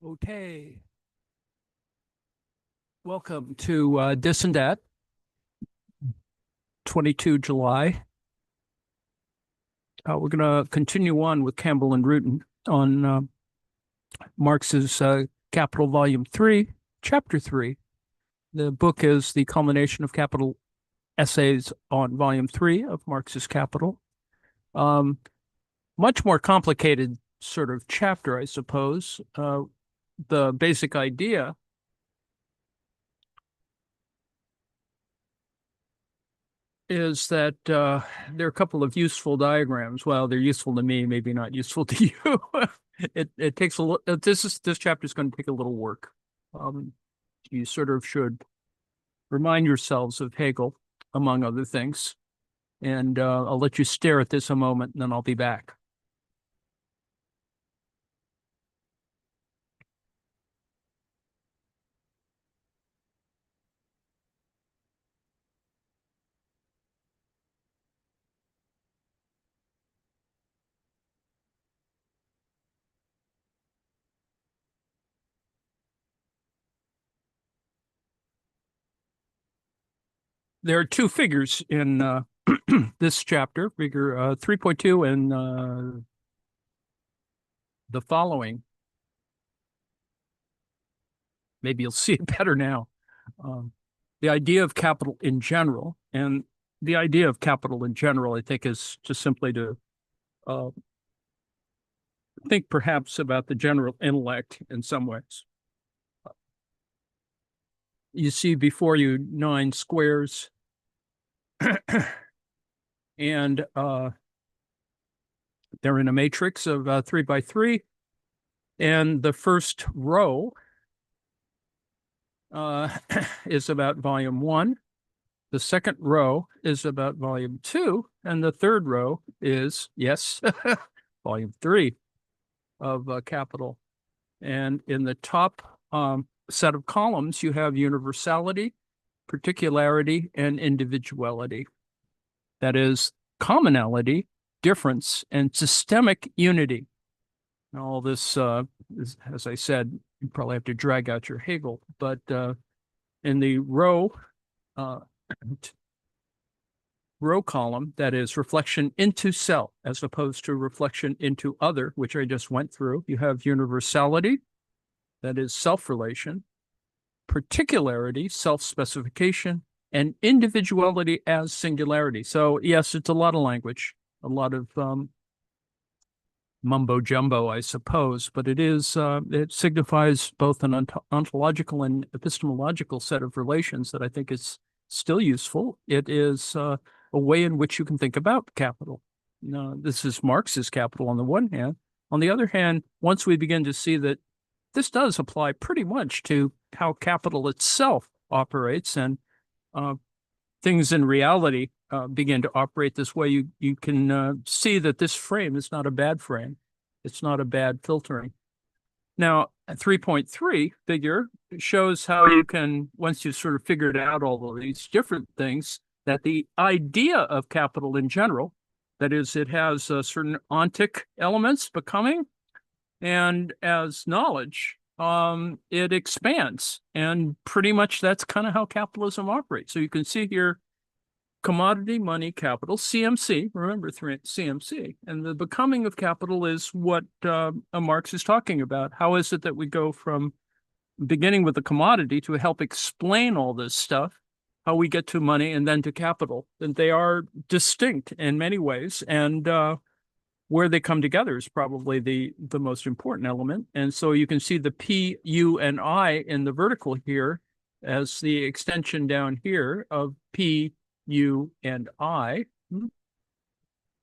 Okay. Welcome to Dis and Dat, 22 July. We're going to continue on with Campbell and Reeuten on Marx's Capital Volume 3, Chapter 3. The book is the culmination of Capital essays on Volume 3 of Marx's Capital. Much more complicated sort of chapter, I suppose. The basic idea is that there are a couple of useful diagrams. Well, they're useful to me, maybe not useful to you. It takes a little. This chapter is going to take a little work. You sort of should remind yourselves of Hegel, among other things. And I'll let you stare at this a moment, and then I'll be back. There are two figures in this chapter, figure 3.2 and the following. Maybe you'll see it better now. The idea of capital in general, and the idea of capital in general, I think, is just simply to think perhaps about the general intellect in some ways. You see before you 9 squares, and they're in a matrix of 3 by 3, and the first row is about volume 1. The second row is about volume 2, and the third row is, yes, volume 3 of capital. And in the top set of columns, you have universality, particularity, and individuality. That is commonality, difference, and systemic unity. And all this is, as I said, you probably have to drag out your Hegel, but in the row column, that is reflection into self as opposed to reflection into other, which I just went through, you have universality, that is self-relation, particularity, self-specification, and individuality as singularity. So yes, it's a lot of language, a lot of mumbo jumbo, I suppose, but it is it signifies both an ontological and epistemological set of relations that I think is still useful. It is a way in which you can think about capital. Now, this is Marx's Capital on the one hand. On the other hand, once we begin to see that this does apply pretty much to how capital itself operates, and things in reality begin to operate this way, you can see that this frame is not a bad frame. It's not a bad filtering. Now, 3.3 figure shows how you can, once you've sort of figured out all of these different things, that the idea of capital in general, that is, it has certain ontic elements, becoming, and as knowledge, it expands. And pretty much that's kind of how capitalism operates. So you can see here, commodity, money, capital, CMC, remember CMC, and the becoming of capital is what Marx is talking about. How is it that we go from beginning with the commodity to help explain all this stuff, how we get to money and then to capital? And they are distinct in many ways, and where they come together is probably the most important element. And so you can see the P, U, and I in the vertical here as the extension down here of P, U, and I,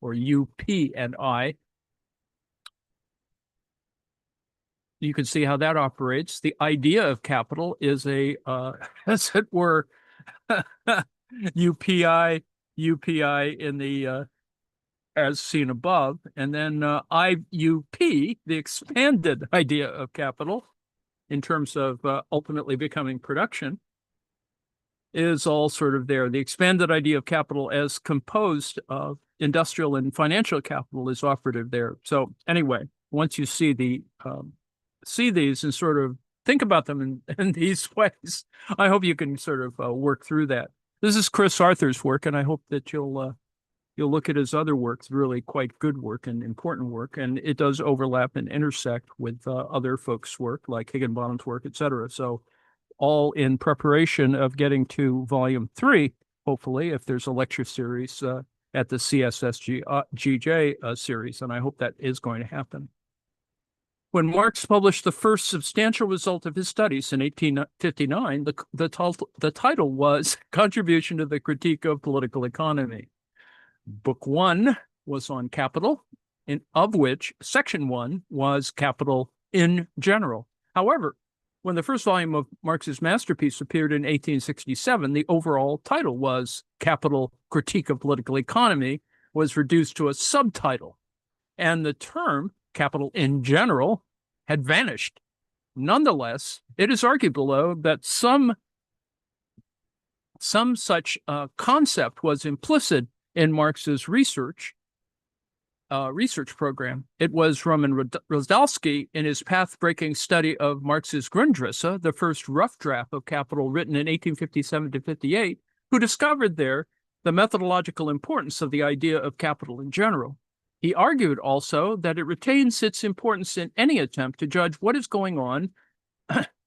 or UP and I. You can see how that operates. The idea of capital is a, as it were, UPI in the, as seen above, and then IUP, the expanded idea of capital in terms of ultimately becoming production, is all sort of there. The expanded idea of capital as composed of industrial and financial capital is operative there. So anyway, once you see the see these and sort of think about them in these ways, I hope you can sort of work through that. This is Chris Arthur's work, and I hope that you'll look at his other work. It's really quite good work and important work, and it does overlap and intersect with other folks' work, like Higginbotham's work, et cetera. So all in preparation of getting to volume 3, hopefully, if there's a lecture series at the CSSGJ series, and I hope that is going to happen. When Marx published the first substantial result of his studies in 1859, the title was Contribution to the Critique of Political Economy. Book 1 was on capital, of which section 1 was capital in general. However, when the first volume of Marx's masterpiece appeared in 1867, the overall title was Capital Critique of Political Economy, was reduced to a subtitle, and the term capital in general had vanished. Nonetheless, it is arguable that some such concept was implicit in Marx's research program. It was Roman Rozdalsky, in his path-breaking study of Marx's Grundrisse, the first rough draft of Capital written in 1857 to 58, who discovered there the methodological importance of the idea of capital in general. He argued also that it retains its importance in any attempt to judge what is going on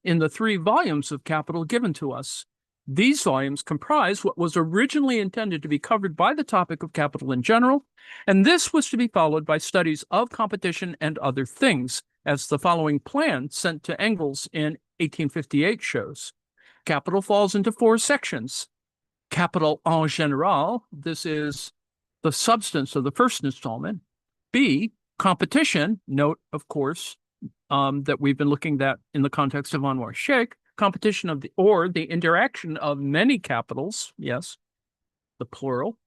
in the 3 volumes of Capital given to us. These volumes comprise what was originally intended to be covered by the topic of capital in general, and this was to be followed by studies of competition and other things, as the following plan sent to Engels in 1858 shows. Capital falls into 4 sections. Capital en général, this is the substance of the first installment. B, competition, note, of course, that we've been looking at in the context of Anwar Shaikh, competition of the interaction of many capitals, yes, the plural.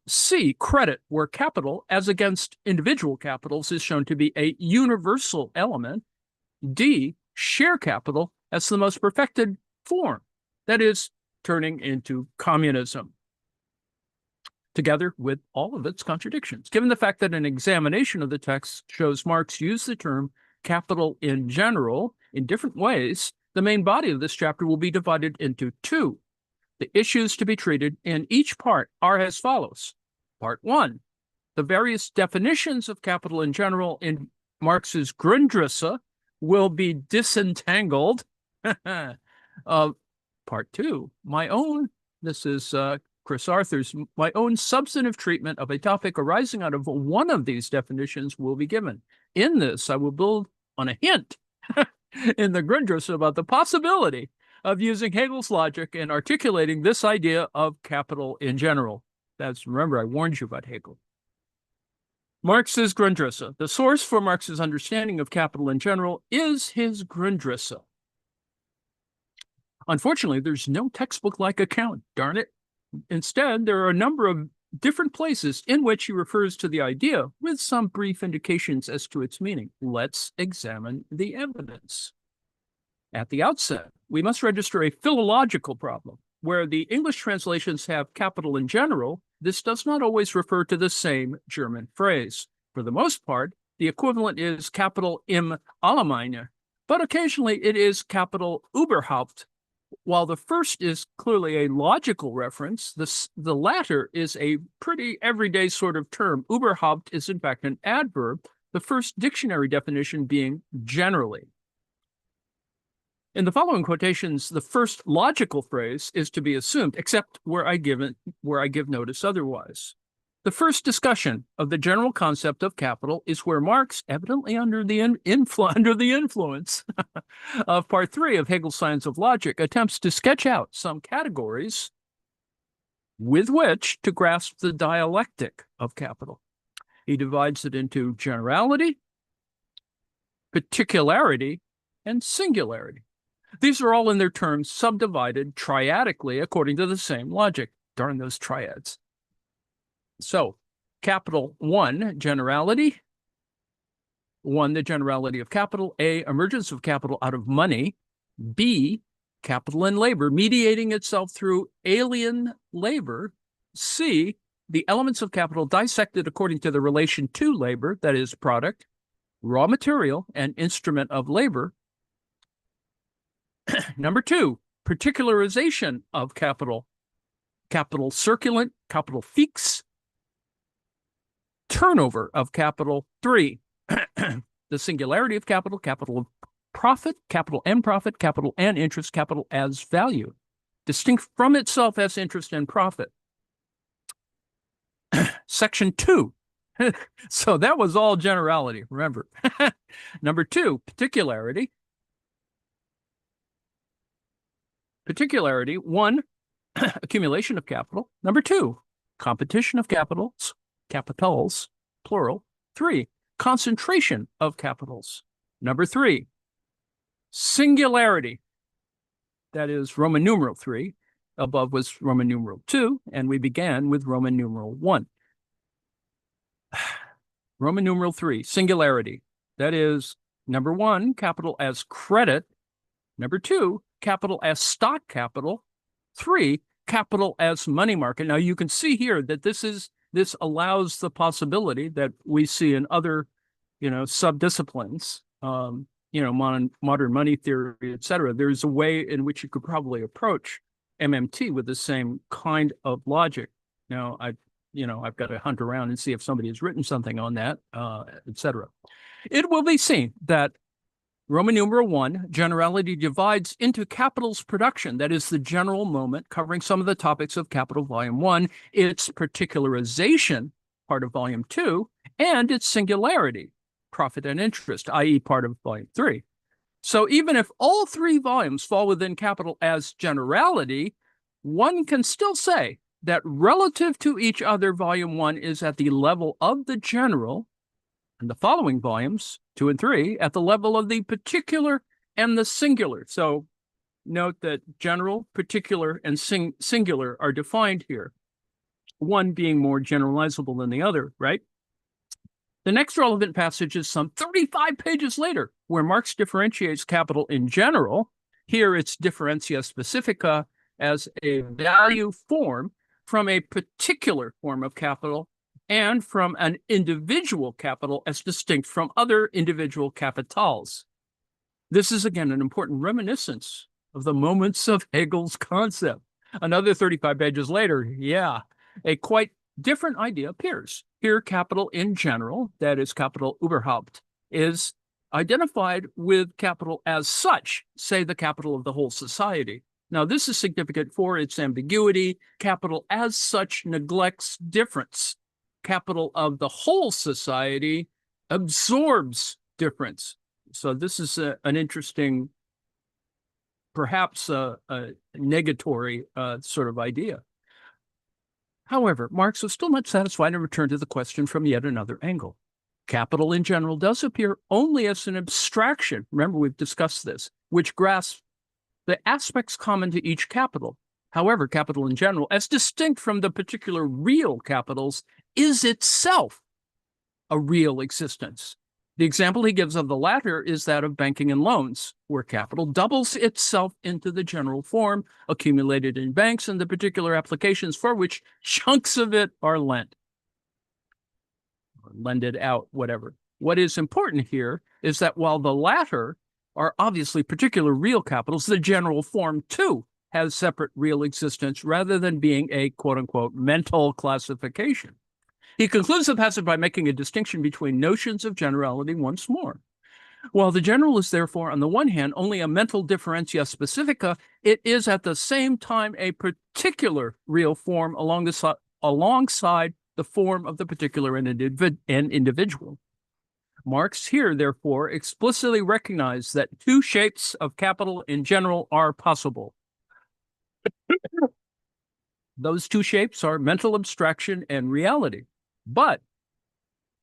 C, credit, where capital, as against individual capitals, is shown to be a universal element. D, share capital as the most perfected form, that is, turning into communism, together with all of its contradictions. Given the fact that an examination of the text shows Marx used the term capital in general in different ways, the main body of this chapter will be divided into 2. The issues to be treated in each part are as follows. Part 1, the various definitions of capital in general in Marx's Grundrisse will be disentangled. Part 2, my own, this is Chris Arthur's, my own substantive treatment of a topic arising out of one of these definitions will be given. In this, I will build on a hint in the Grundrisse about the possibility of using Hegel's logic in articulating this idea of capital in general. Remember, I warned you about Hegel. Marx's Grundrisse. The source for Marx's understanding of capital in general is his Grundrisse. Unfortunately, there's no textbook-like account, darn it. Instead, there are a number of different places in which he refers to the idea with some brief indications as to its meaning. Let's examine the evidence. At the outset, we must register a philological problem. Where the English translations have capital in general, this does not always refer to the same German phrase. For the most part, the equivalent is capital im Allgemeine, but occasionally it is capital überhaupt. While the first is clearly a logical reference, the latter is a pretty everyday sort of term. Überhaupt is in fact an adverb, the first dictionary definition being generally. In the following quotations, the first logical phrase is to be assumed, except where I give notice otherwise. The first discussion of the general concept of capital is where Marx, evidently under the influence of part 3 of Hegel's Science of Logic, attempts to sketch out some categories with which to grasp the dialectic of capital. He divides it into generality, particularity, and singularity. These are all in their turns subdivided triadically according to the same logic. Darn those triads. So, capital 1, generality. 1, the generality of capital. A, emergence of capital out of money. B, capital and labor, mediating itself through alien labor. C, the elements of capital dissected according to the relation to labor, that is, product, raw material and instrument of labor. Number two, particularization of capital, capital circulant, capital fixe, turnover of capital. Three, the singularity of capital, capital of profit, capital and interest, capital as value, distinct from itself as interest and profit. Section 2. So that was all generality, remember. Number 2, particularity. Particularity, 1, accumulation of capital. Number 2, competition of capitals, plural. 3, concentration of capitals. Number 3, singularity. That is Roman numeral 3. Above was Roman numeral 2, and we began with Roman numeral 1. Roman numeral 3, singularity. That is, number 1, capital as credit. Number 2, capital as stock capital. 3, capital as money market. Now you can see here that this allows the possibility that we see in other, subdisciplines, modern money theory, et cetera. There's a way in which you could probably approach MMT with the same kind of logic. Now, I've got to hunt around and see if somebody has written something on that, et cetera. It will be seen that Roman numeral 1, generality, divides into capital's production. That is the general moment covering some of the topics of Capital Volume 1, its particularization, part of Volume 2, and its singularity, profit and interest, i.e. part of Volume 3. So even if all 3 volumes fall within capital as generality, one can still say that relative to each other, Volume 1 is at the level of the general, and the following volumes, 2 and 3, at the level of the particular and the singular. So note that general, particular, and singular are defined here, one being more generalizable than the other, right? The next relevant passage is some 35 pages later, where Marx differentiates capital in general. Here it's differentia specifica as a value form from a particular form of capital and from an individual capital as distinct from other individual capitals. This is, again, an important reminiscence of the moments of Hegel's concept. Another 35 pages later, a quite different idea appears. Here, capital in general, that is capital überhaupt, is identified with capital as such, say the capital of the whole society. Now, this is significant for its ambiguity. Capital as such neglects difference. Capital of the whole society absorbs difference. So this is an interesting, perhaps a negatory sort of idea. However, Marx was still not satisfied and returned to the question from yet another angle. Capital in general does appear only as an abstraction. Remember, we've discussed this, which grasps the aspects common to each capital. However, capital in general, as distinct from the particular real capitals, is itself a real existence. The example he gives of the latter is that of banking and loans, where capital doubles itself into the general form accumulated in banks and the particular applications for which chunks of it are lent, or lended out, whatever. What is important here is that while the latter are obviously particular real capitals, the general form too has separate real existence rather than being a quote-unquote mental classification. He concludes the passage by making a distinction between notions of generality once more. While the general is therefore, on the one hand, only a mental differentia specifica, it is at the same time a particular real form alongside the form of the particular and individual. Marx here, therefore, explicitly recognized that 2 shapes of capital in general are possible. Those 2 shapes are mental abstraction and reality. But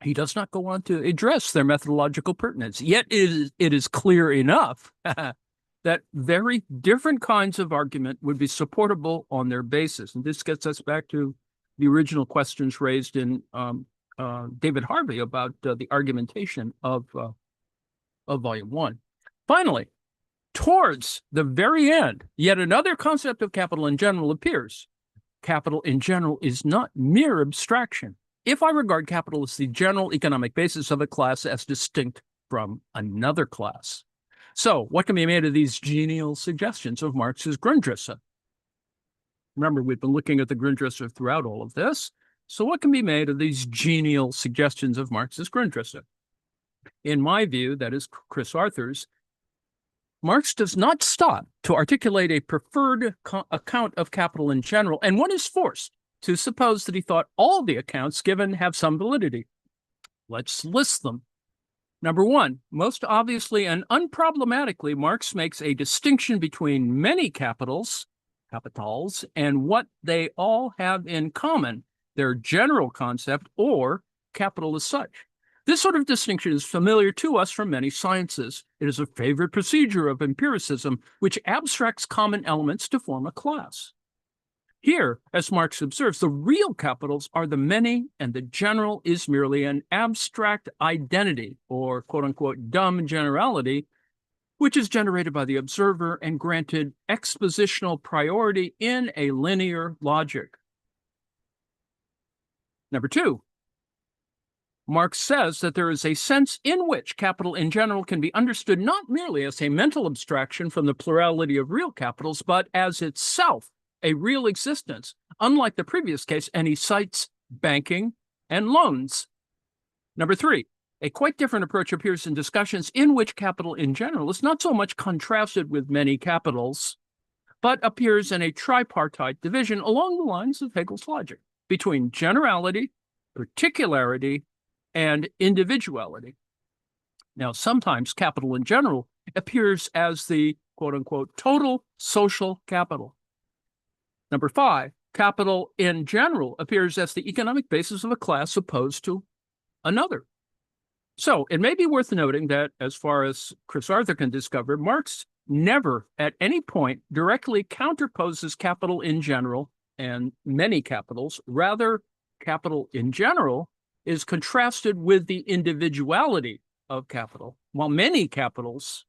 he does not go on to address their methodological pertinence. Yet it is clear enough that very different kinds of argument would be supportable on their basis. And this gets us back to the original questions raised in David Harvey about the argumentation of Volume 1. Finally, towards the very end, yet another concept of capital in general appears. Capital in general is not mere abstraction. If I regard capital as the general economic basis of a class as distinct from another class. So what can be made of these genial suggestions of Marx's Grundrisse? Remember, we've been looking at the Grundrisse throughout all of this. So what can be made of these genial suggestions of Marx's Grundrisse? In my view, that is Chris Arthur's, Marx does not stop to articulate a preferred account of capital in general, and one is forced to suppose that he thought all the accounts given have some validity. Let's list them. Number one, most obviously and unproblematically, Marx makes a distinction between many capitals, and what they all have in common, their general concept or capital as such. This sort of distinction is familiar to us from many sciences. It is a favorite procedure of empiricism, which abstracts common elements to form a class. Here, as Marx observes, the real capitals are the many, and the general is merely an abstract identity, or quote-unquote dumb generality, which is generated by the observer and granted expositional priority in a linear logic. Number two, Marx says that there is a sense in which capital in general can be understood not merely as a mental abstraction from the plurality of real capitals, but as itself a real existence, unlike the previous case, and he cites banking and loans. Number three, a quite different approach appears in discussions in which capital in general is not so much contrasted with many capitals, but appears in a tripartite division along the lines of Hegel's logic between generality, particularity, and individuality. Now, sometimes capital in general appears as the quote-unquote total social capital. Number five, capital in general appears as the economic basis of a class opposed to another. So it may be worth noting that, as far as Chris Arthur can discover, Marx never at any point directly counterposes capital in general and many capitals. Rather, capital in general is contrasted with the individuality of capital, while many capitals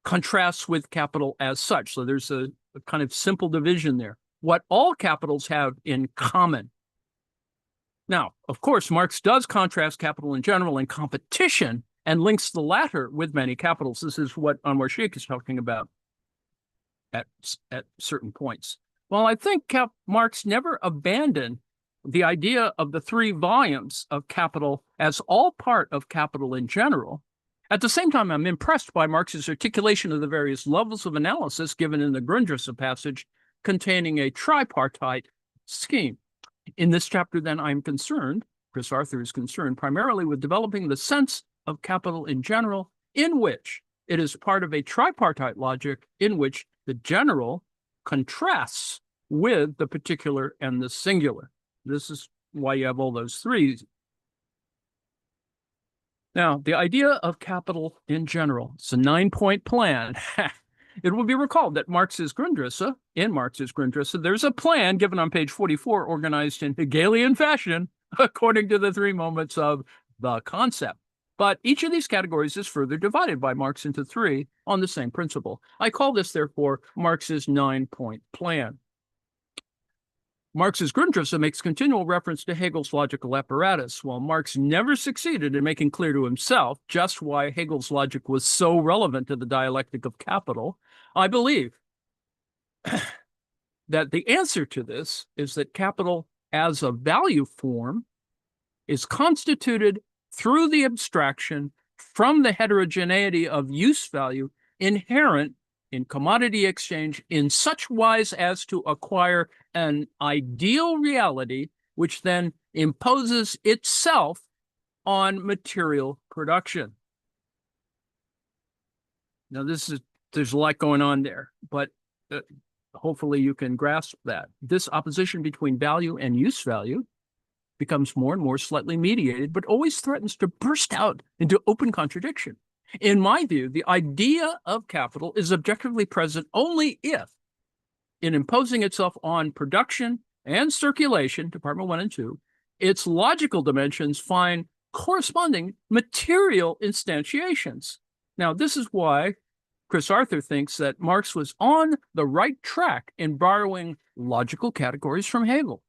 contrasts with capital as such. So there's a kind of simple division there. What all capitals have in common. Now, of course, Marx does contrast capital in general and competition and links the latter with many capitals. This is what Anwar Sheikh is talking about at certain points. While I think Marx never abandoned the idea of the three volumes of capital as all part of capital in general, at the same time, I'm impressed by Marx's articulation of the various levels of analysis given in the Grundrisse passage containing a tripartite scheme. In this chapter, then, I'm concerned, Chris Arthur is concerned, primarily with developing the sense of capital in general, in which it is part of a tripartite logic in which the general contrasts with the particular and the singular. This is why you have all those threes. Now, the idea of capital in general, it's a 9-point plan. It will be recalled that in Marx's Grundrisse, there's a plan given on page 44, organized in Hegelian fashion, according to the three moments of the concept. But each of these categories is further divided by Marx into three on the same principle. I call this, therefore, Marx's 9-point plan. Marx's Grundrisse makes continual reference to Hegel's logical apparatus, while Marx never succeeded in making clear to himself just why Hegel's logic was so relevant to the dialectic of capital. I believe that the answer to this is that capital as a value form is constituted through the abstraction from the heterogeneity of use value inherent in commodity exchange in such wise as to acquire an ideal reality, which then imposes itself on material production. Now, there's a lot going on there, but hopefully you can grasp that. This opposition between value and use value becomes more and more slightly mediated, but always threatens to burst out into open contradiction. In my view, the idea of capital is objectively present only if, in imposing itself on production and circulation, Department 1 and 2, its logical dimensions find corresponding material instantiations. Now, this is why Chris Arthur thinks that Marx was on the right track in borrowing logical categories from Hegel.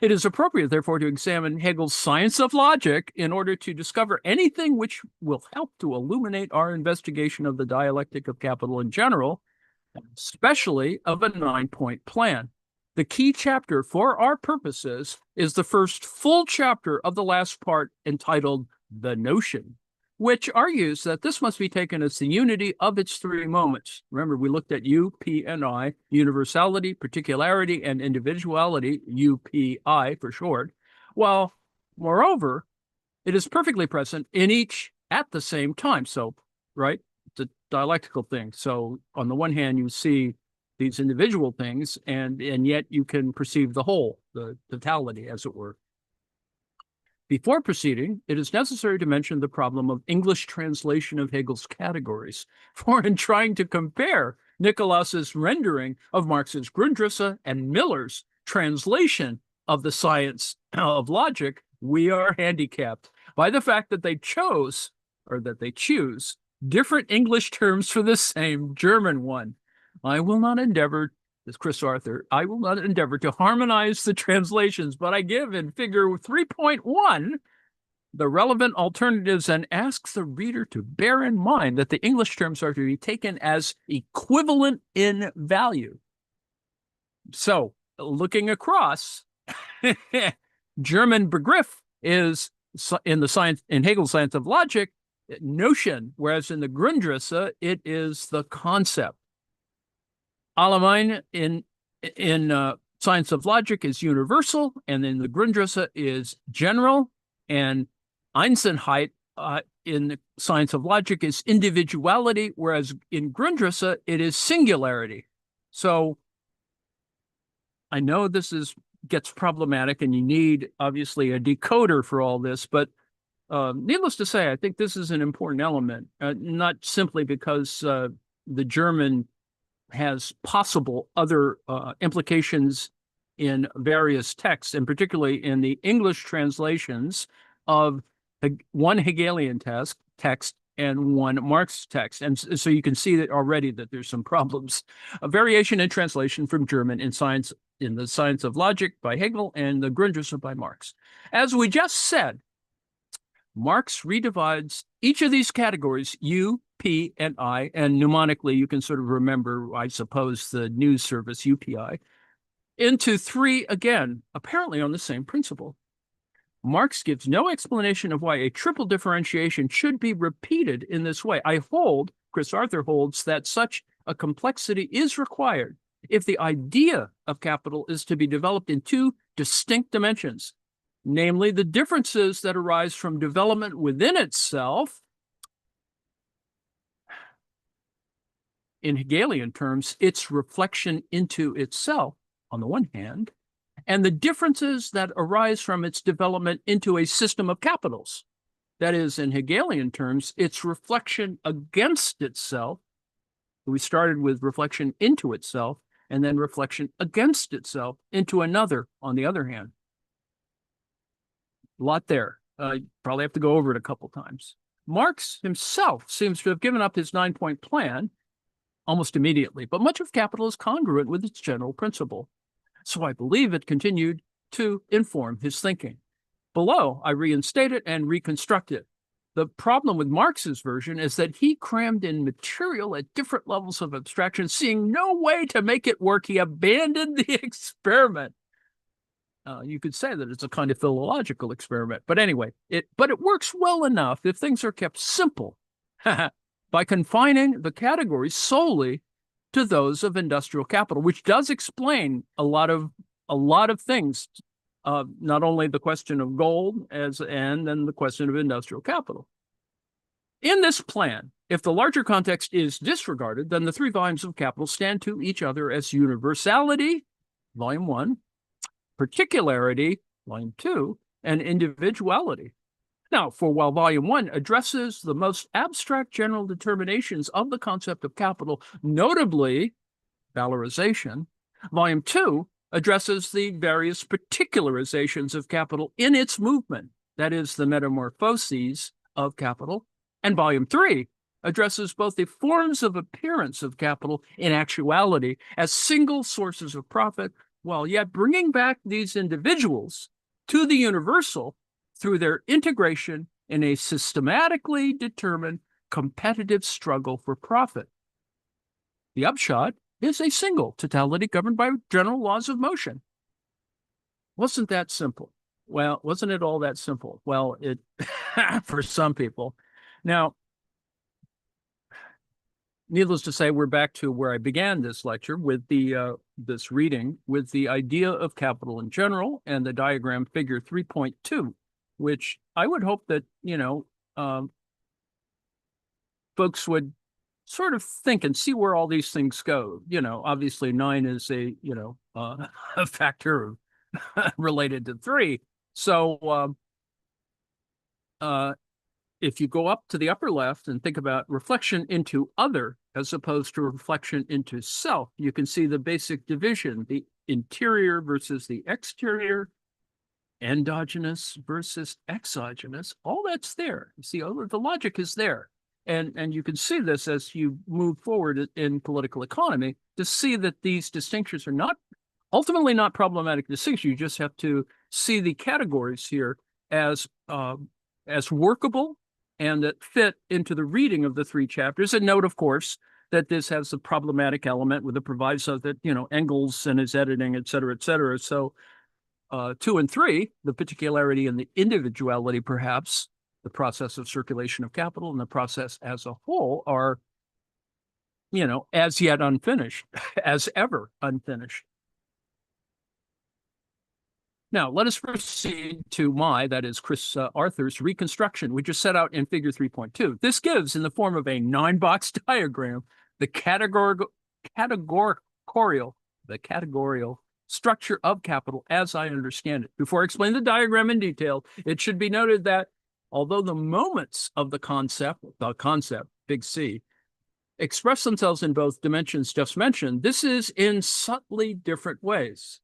It is appropriate, therefore, to examine Hegel's science of logic in order to discover anything which will help to illuminate our investigation of the dialectic of capital in general, especially of a 9-point plan. The key chapter for our purposes is the first full chapter of the last part, entitled The Notion, which argues that this must be taken as the unity of its three moments. Remember, we looked at U, P, and I, universality, particularity, and individuality, UPI for short, while, moreover, it is perfectly present in each at the same time. So, right, it's a dialectical thing. So on the one hand, you see these individual things, and yet you can perceive the whole, the totality, as it were. Before proceeding, it is necessary to mention the problem of English translation of Hegel's categories. For in trying to compare Nicolaus's rendering of Marx's Grundrisse and Miller's translation of the science of logic, we are handicapped by the fact that they choose different English terms for the same German one. I will not endeavor, as Chris Arthur, I will not endeavor to harmonize the translations, but I give in figure 3.1 the relevant alternatives and ask the reader to bear in mind that the English terms are to be taken as equivalent in value. So, looking across, German Begriff is in Hegel's science of logic, notion, whereas in the Grundrisse, it is the concept. Allgemein in science of logic is universal, and in the Grundrisse is general, and Einzelheit in the science of logic is individuality, whereas in Grundrisse it is singularity. So I know this gets problematic, and you need obviously a decoder for all this, but needless to say, I think this is an important element, not simply because the German has possible other implications in various texts, and particularly in the English translations of one Hegelian text and one Marx text. And so you can see that already that there's some problems. A variation in translation from German in the science of logic by Hegel and the Grundrisse by Marx. As we just said, Marx redivides each of these categories, U, P, and I, and mnemonically you can sort of remember, I suppose, the news service UPI, into three again, apparently on the same principle. Marx gives no explanation of why a triple differentiation should be repeated in this way. Chris Arthur holds, that such a complexity is required if the idea of capital is to be developed in two distinct dimensions, namely the differences that arise from development within itself. In Hegelian terms, its reflection into itself, on the one hand, and the differences that arise from its development into a system of capitals. That is, in Hegelian terms, its reflection against itself. We started with reflection into itself, and then reflection against itself into another, on the other hand. A lot there. Probably have to go over it a couple times. Marx himself seems to have given up his 9-point plan almost immediately, but much of Capital is congruent with its general principle. So I believe it continued to inform his thinking. Below, I reinstate it and reconstruct it. The problem with Marx's version is that he crammed in material at different levels of abstraction. Seeing no way to make it work, he abandoned the experiment. You could say that it's a kind of philological experiment, but anyway, it works well enough if things are kept simple by confining the categories solely to those of industrial capital, which does explain a lot of things, not only the question of gold and then the question of industrial capital. In this plan, if the larger context is disregarded, then the three volumes of Capital stand to each other as universality, volume 1, particularity, volume 2, and individuality. Now, while volume 1 addresses the most abstract general determinations of the concept of capital, notably valorization, volume 2 addresses the various particularizations of capital in its movement, that is, the metamorphoses of capital, and volume 3 addresses both the forms of appearance of capital in actuality as single sources of profit while yet bringing back these individuals to the universal through their integration in a systematically determined competitive struggle for profit. The upshot is a single totality governed by general laws of motion. Wasn't that simple? Well, wasn't it all that simple? Well, it for some people. Now, needless to say, we're back to where I began this lecture with this reading with the idea of capital in general and the diagram figure 3.2, which I would hope that, folks would sort of think and see where all these things go. Obviously 9 is a factor related to 3. So if you go up to the upper left and think about reflection into other as opposed to reflection into self, you can see the basic division, the interior versus the exterior, endogenous versus exogenous. All that's there. You see, the logic is there. And you can see this as you move forward in political economy to see that these distinctions are ultimately not problematic distinctions. You just have to see the categories here as workable and that fit into the reading of the 3 chapters. And note, of course, that this has the problematic element with the proviso that, Engels and his editing, et cetera, et cetera. So 2 and 3, the particularity and the individuality, perhaps, the process of circulation of capital and the process as a whole are, as yet unfinished, as ever unfinished. Now, let us proceed to that is Chris Arthur's reconstruction, which is set out in figure 3.2. This gives, in the form of a 9-box diagram, the categorical structure of capital as I understand it. Before I explain the diagram in detail, it should be noted that although the moments of the concept, big C, express themselves in both dimensions just mentioned, this is in subtly different ways.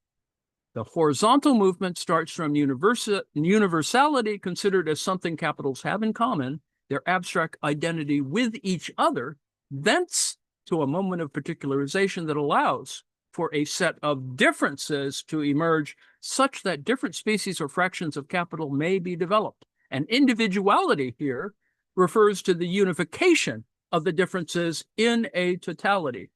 The horizontal movement starts from universality considered as something capitals have in common, their abstract identity with each other, thence to a moment of particularization that allows for a set of differences to emerge such that different species or fractions of capital may be developed. And individuality here refers to the unification of the differences in a totality.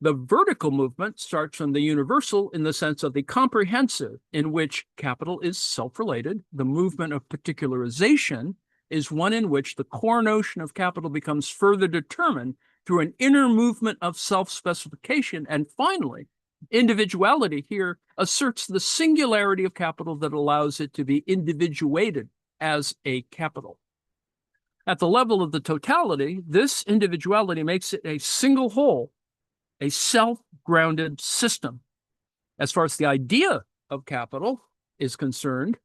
The vertical movement starts from the universal in the sense of the comprehensive, in which capital is self-related. The movement of particularization is one in which the core notion of capital becomes further determined through an inner movement of self-specification. And finally, individuality here asserts the singularity of capital that allows it to be individuated as a capital. At the level of the totality, this individuality makes it a single whole, a self-grounded system. As far as the idea of capital is concerned,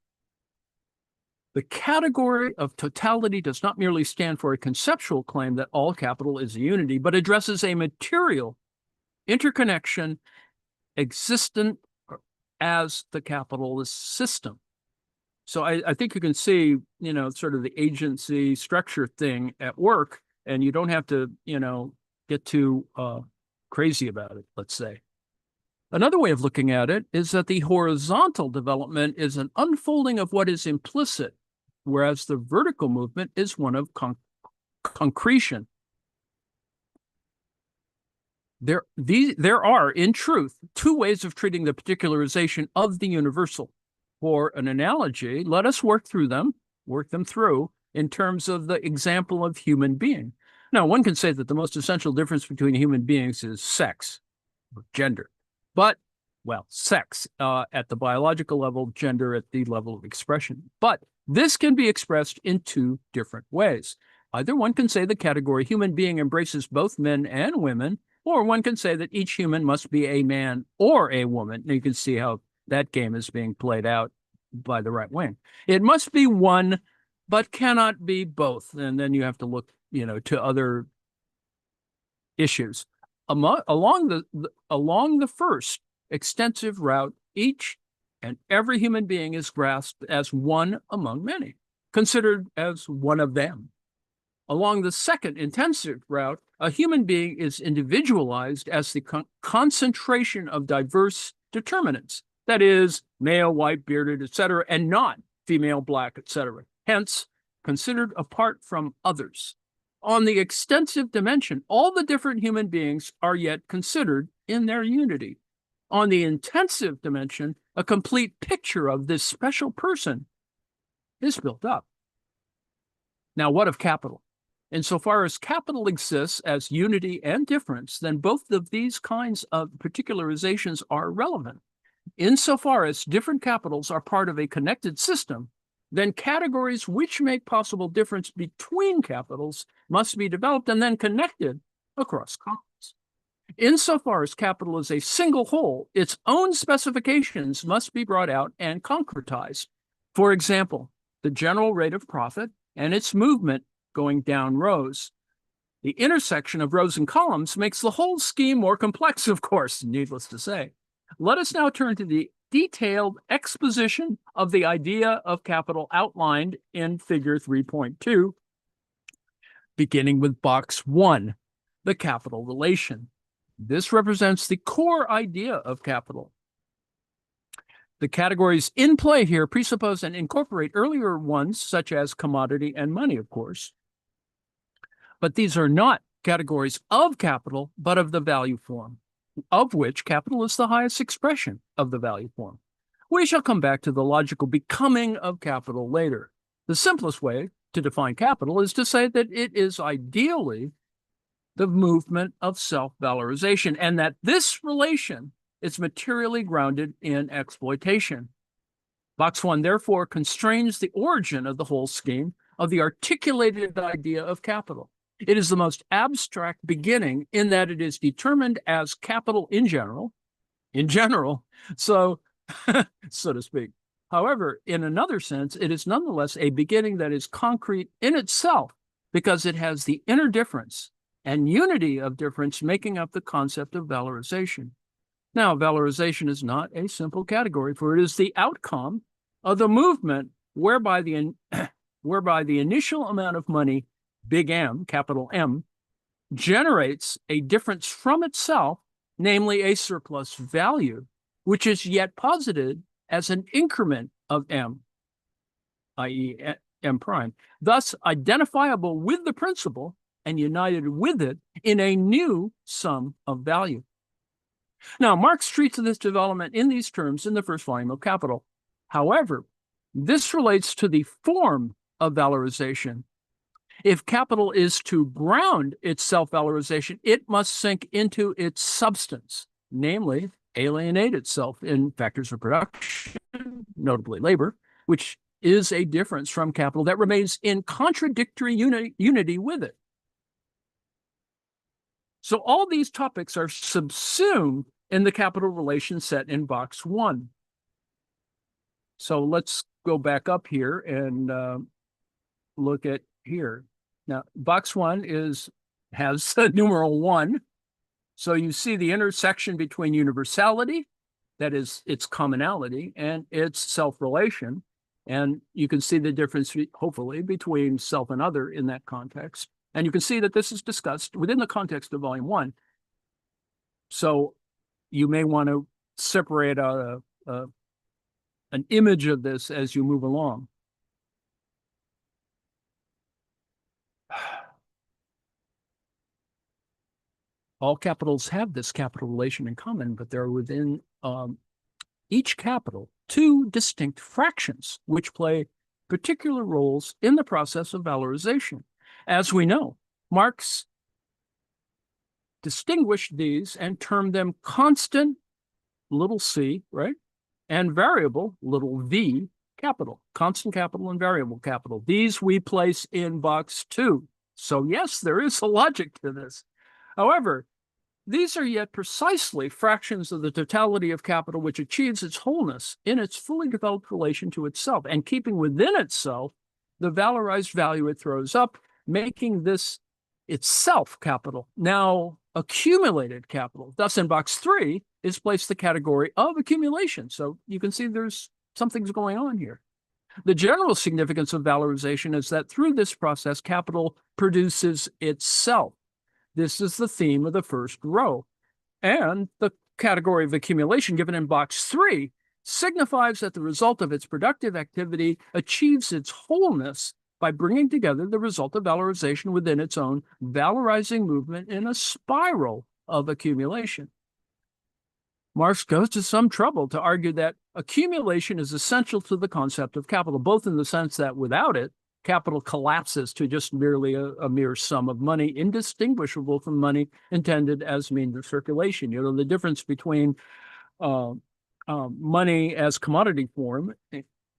the category of totality does not merely stand for a conceptual claim that all capital is a unity, but addresses a material interconnection existent as the capitalist system. So I think you can see, sort of the agency structure thing at work, and you don't have to, get too crazy about it, let's say. Another way of looking at it is that the horizontal development is an unfolding of what is implicit, whereas the vertical movement is one of concretion. There are, in truth, 2 ways of treating the particularization of the universal. For an analogy, let us work them through in terms of the example of human being. Now, one can say that the most essential difference between human beings is sex, or gender. But, sex at the biological level, gender at the level of expression. But this can be expressed in 2 different ways. Either one can say the category human being embraces both men and women, or one can say that each human must be a man or a woman. And you can see how that game is being played out by the right wing. It must be one, but cannot be both. And then you have to look, to other issues. Along the first extensive route, each and every human being is grasped as one among many, considered as one of them. Along the second intensive route, a human being is individualized as the concentration of diverse determinants. That is, male, white, bearded, etc., and not female, black, etc. Hence, considered apart from others. On the extensive dimension, all the different human beings are yet considered in their unity. On the intensive dimension, a complete picture of this special person is built up. Now, what of capital? Insofar as capital exists as unity and difference, then both of these kinds of particularizations are relevant. Insofar as different capitals are part of a connected system, then categories which make possible difference between capitals must be developed and then connected across capitals. Insofar as capital is a single whole, its own specifications must be brought out and concretized. For example, the general rate of profit and its movement going down rows. The intersection of rows and columns makes the whole scheme more complex, of course, needless to say. Let us now turn to the detailed exposition of the idea of capital outlined in Figure 3.2, beginning with box 1, the capital relation. This represents the core idea of capital. The categories in play here presuppose and incorporate earlier ones, such as commodity and money, of course. But these are not categories of capital, but of the value form, of which capital is the highest expression of the value form. We shall come back to the logical becoming of capital later. The simplest way to define capital is to say that it is ideally the movement of self-valorization, and that this relation is materially grounded in exploitation. Box 1, therefore, constrains the origin of the whole scheme of the articulated idea of capital. It is the most abstract beginning in that it is determined as capital in general, so to speak. However, in another sense, it is nonetheless a beginning that is concrete in itself because it has the inner difference and unity of difference making up the concept of valorization. Now, valorization is not a simple category, for it is the outcome of the movement whereby the initial amount of money, big M, capital M, generates a difference from itself, namely a surplus value, which is yet posited as an increment of M, i.e. M prime, thus identifiable with the principal and united with it in a new sum of value. Now, Marx treats this development in these terms in the first volume of Capital. However, this relates to the form of valorization. If capital is to ground its self-valorization, it must sink into its substance, namely alienate itself in factors of production, notably labor, which is a difference from capital that remains in contradictory unity with it. So all these topics are subsumed in the capital relation set in box 1. So let's go back up here and look at here. Now, box 1 has numeral 1. So you see the intersection between universality, that is its commonality, and its self-relation. And you can see the difference, hopefully, between self and other in that context. And you can see that this is discussed within the context of volume 1. So you may want to separate out an image of this as you move along. All capitals have this capital relation in common, but there are within each capital 2 distinct fractions, which play particular roles in the process of valorization. As we know, Marx distinguished these and termed them constant, little c, right? And variable, little v, capital. Constant capital and variable capital. These we place in box 2. So yes, there is a logic to this. However, these are yet precisely fractions of the totality of capital which achieves its wholeness in its fully developed relation to itself and keeping within itself the valorized value it throws up, making this itself capital, now accumulated capital. Thus, in box 3 is placed the category of accumulation. So you can see there's something's going on here. The general significance of valorization is that through this process, capital produces itself. This is the theme of the first row. And the category of accumulation given in box 3 signifies that the result of its productive activity achieves its wholeness by bringing together the result of valorization within its own valorizing movement in a spiral of accumulation. Marx goes to some trouble to argue that accumulation is essential to the concept of capital, both in the sense that without it, capital collapses to just merely a mere sum of money, indistinguishable from money intended as means of circulation. You know, the difference between money as commodity form,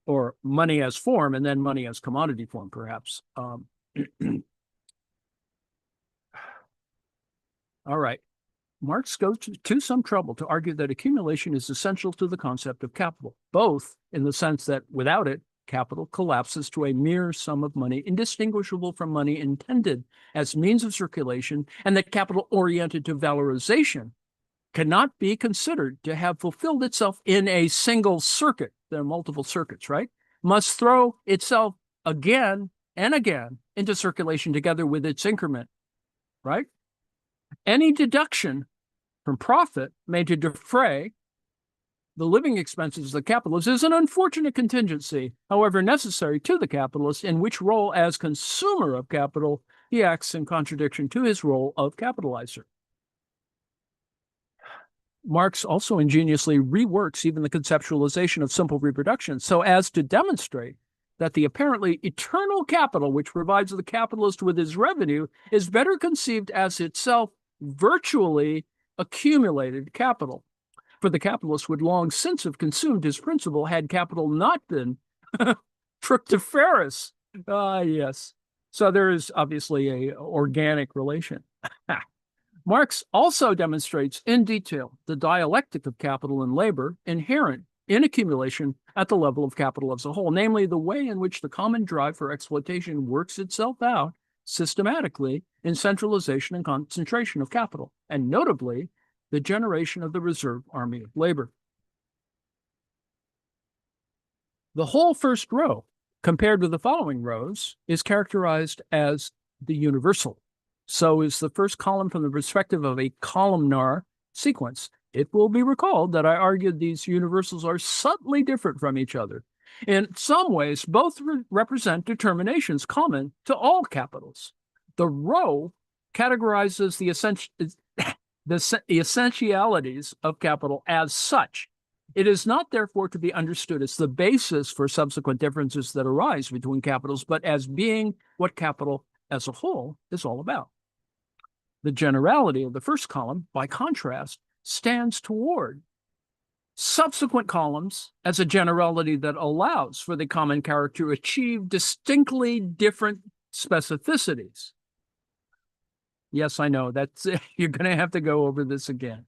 or money as form, and then money as commodity form, perhaps. All right. Marx goes to some trouble to argue that accumulation is essential to the concept of capital, both in the sense that without it, capital collapses to a mere sum of money, indistinguishable from money intended as means of circulation, and that capital oriented to valorization cannot be considered to have fulfilled itself in a single circuit. There are multiple circuits, right? Must throw itself again and again into circulation together with its increment, right? Any deduction from profit made to defray the living expenses of the capitalist is an unfortunate contingency, however necessary to the capitalist, in which role as consumer of capital he acts in contradiction to his role of capitalizer. Marx also ingeniously reworks even the conceptualization of simple reproduction so as to demonstrate that the apparently eternal capital which provides the capitalist with his revenue is better conceived as itself virtually accumulated capital. For the capitalist would long since have consumed his principal had capital not been fructiferous. Yes. So there is obviously an organic relation. Marx also demonstrates in detail the dialectic of capital and labor inherent in accumulation at the level of capital as a whole, namely the way in which the common drive for exploitation works itself out systematically in centralization and concentration of capital, and notably the generation of the reserve army of labor. The whole first row, compared with the following rows, is characterized as the universal. So is the first column from the perspective of a columnar sequence. It will be recalled that I argued these universals are subtly different from each other. In some ways, both represent determinations common to all capitals. The row categorizes the essentialities of capital as such. It is not therefore to be understood as the basis for subsequent differences that arise between capitals, but as being what capital as a whole is all about. The generality of the first column, by contrast, stands toward subsequent columns as a generality that allows for the common character to achieve distinctly different specificities. Yes, I know, that's you're going to have to go over this again.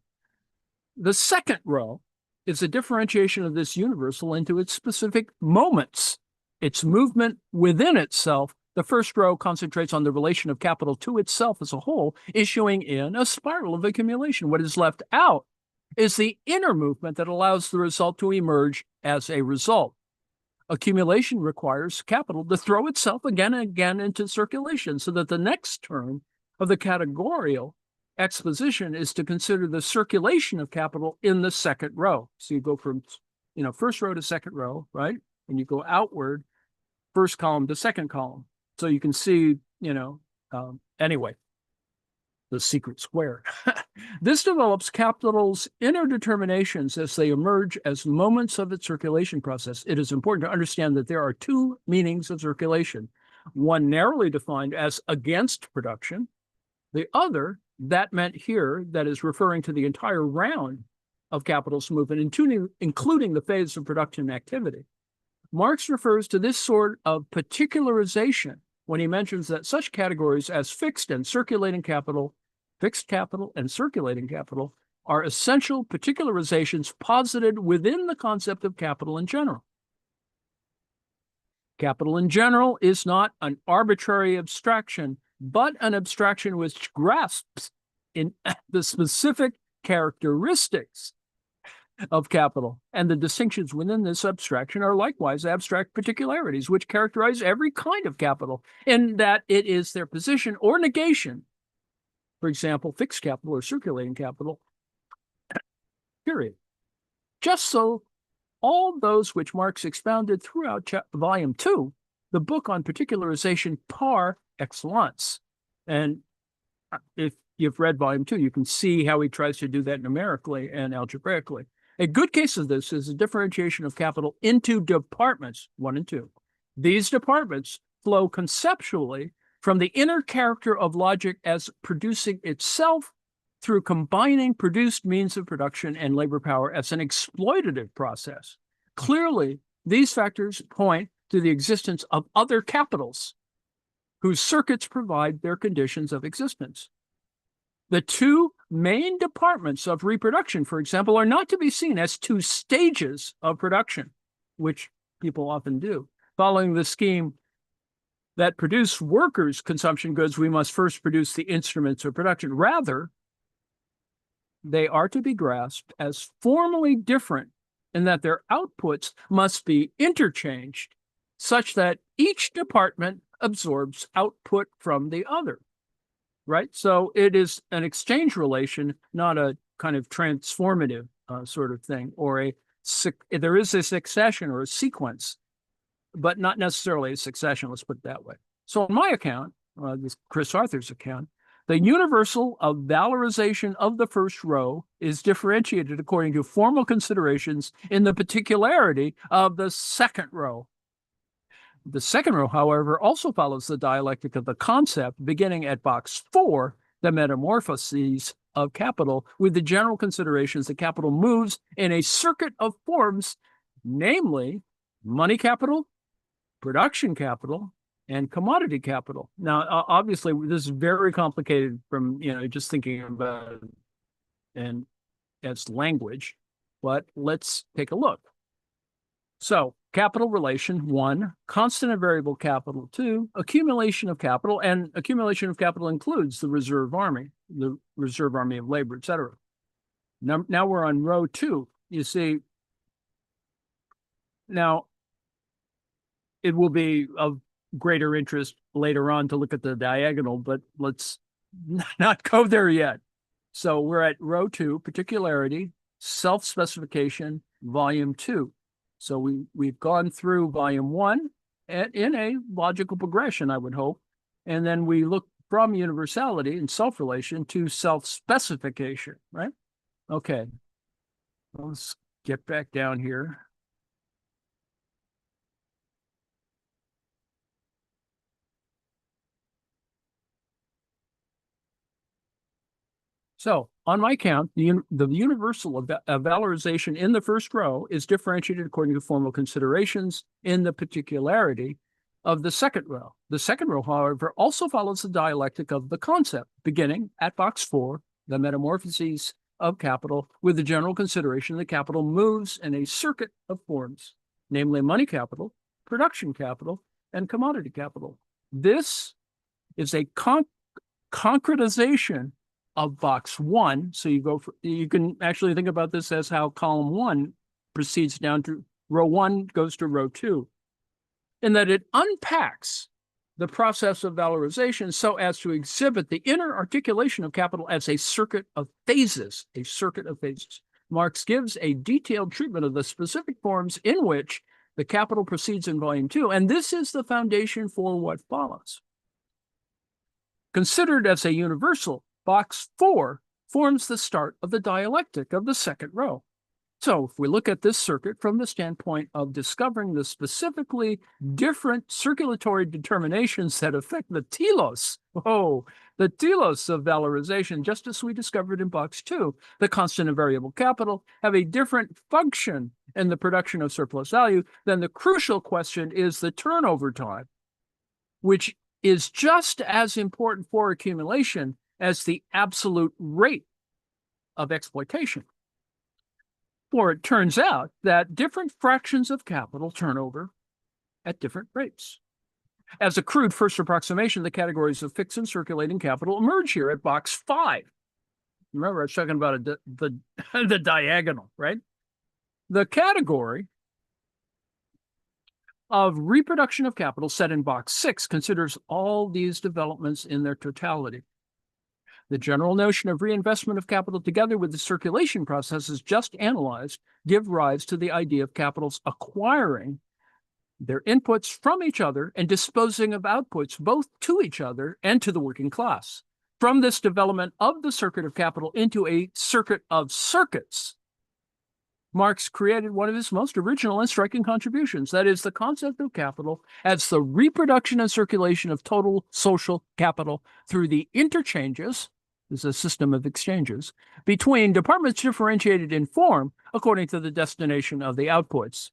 The second row is a differentiation of this universal into its specific moments, its movement within itself. The first row concentrates on the relation of capital to itself as a whole, issuing in a spiral of accumulation. What is left out is the inner movement that allows the result to emerge as a result. Accumulation requires capital to throw itself again and again into circulation, so that the next term of the categorical exposition is to consider the circulation of capital in the second row. So you go from, first row to second row, right? And you go outward, first column to second column. So you can see, anyway, the secret square. This develops capital's inner determinations as they emerge as moments of its circulation process. It is important to understand that there are two meanings of circulation, one narrowly defined as against production, the other, that meant here, that is referring to the entire round of capital's movement, including the phase of production activity. Marx refers to this sort of particularization when he mentions that such categories as fixed and circulating capital, fixed capital and circulating capital, are essential particularizations posited within the concept of capital in general. Capital in general is not an arbitrary abstraction, but an abstraction which grasps in the specific characteristics of capital, and the distinctions within this abstraction are likewise abstract particularities which characterize every kind of capital, in that it is their position or negation, for example, fixed capital or circulating capital, period. Just so all those which Marx expounded throughout volume 2, the book on particularization par excellence. And if you've read volume 2, you can see how he tries to do that numerically and algebraically. A good case of this is a differentiation of capital into departments, 1 and 2. These departments flow conceptually from the inner character of logic as producing itself through combining produced means of production and labor power as an exploitative process. Clearly, these factors point to the existence of other capitals whose circuits provide their conditions of existence. The two main departments of reproduction, for example, are not to be seen as two stages of production, which people often do. Following the scheme that produce workers' consumption goods, we must first produce the instruments of production. Rather, they are to be grasped as formally different in that their outputs must be interchanged such that each department absorbs output from the other, right? So it is an exchange relation, not a kind of transformative sort of thing, or there is a succession or a sequence, but not necessarily a succession, let's put it that way. So in my account, this Chris Arthur's account, the universal of valorization of the first row is differentiated according to formal considerations in the particularity of the second row. The second row, however, also follows the dialectic of the concept, beginning at box 4, the metamorphoses of capital, with the general considerations that capital moves in a circuit of forms, namely money capital, production capital, and commodity capital. Now, obviously, this is very complicated from, just thinking about it and as language, but let's take a look. So, capital relation 1, constant and variable capital 2, accumulation of capital, and accumulation of capital includes the reserve army of labor, etc. Now we're on row 2. You see, now it will be of greater interest later on to look at the diagonal, but let's not go there yet. So we're at row 2, particularity, self-specification, volume 2. So we've gone through volume 1 in a logical progression, I would hope. And then we look from universality and self-relation to self-specification, right? Okay, let's get back down here. So on my count, the universal of valorization in the first row is differentiated according to formal considerations in the particularity of the second row. The second row, however, also follows the dialectic of the concept, beginning at box 4, the metamorphoses of capital, with the general consideration that capital moves in a circuit of forms, namely money capital, production capital, and commodity capital. This is a concretization of box 1. So you can actually think about this as how column 1 proceeds down to row 1 goes to row 2, in that it unpacks the process of valorization so as to exhibit the inner articulation of capital as a circuit of phases, Marx gives a detailed treatment of the specific forms in which the capital proceeds in volume 2, and this is the foundation for what follows. Considered as a universal, box 4 forms the start of the dialectic of the second row. So if we look at this circuit from the standpoint of discovering the specifically different circulatory determinations that affect the telos, the telos of valorization, just as we discovered in box 2, the constant and variable capital have a different function in the production of surplus value, then the crucial question is the turnover time, which is just as important for accumulation as the absolute rate of exploitation. For it turns out that different fractions of capital turn over at different rates. As a crude first approximation, the categories of fixed and circulating capital emerge here at box 5. Remember, I was talking about the diagonal, right? The category of reproduction of capital set in box 6 considers all these developments in their totality. The general notion of reinvestment of capital together with the circulation processes just analyzed give rise to the idea of capitals acquiring their inputs from each other and disposing of outputs both to each other and to the working class. From this development of the circuit of capital into a circuit of circuits, Marx created one of his most original and striking contributions. That is the concept of capital as the reproduction and circulation of total social capital through the interchanges, this is a system of exchanges, between departments differentiated in form according to the destination of the outputs.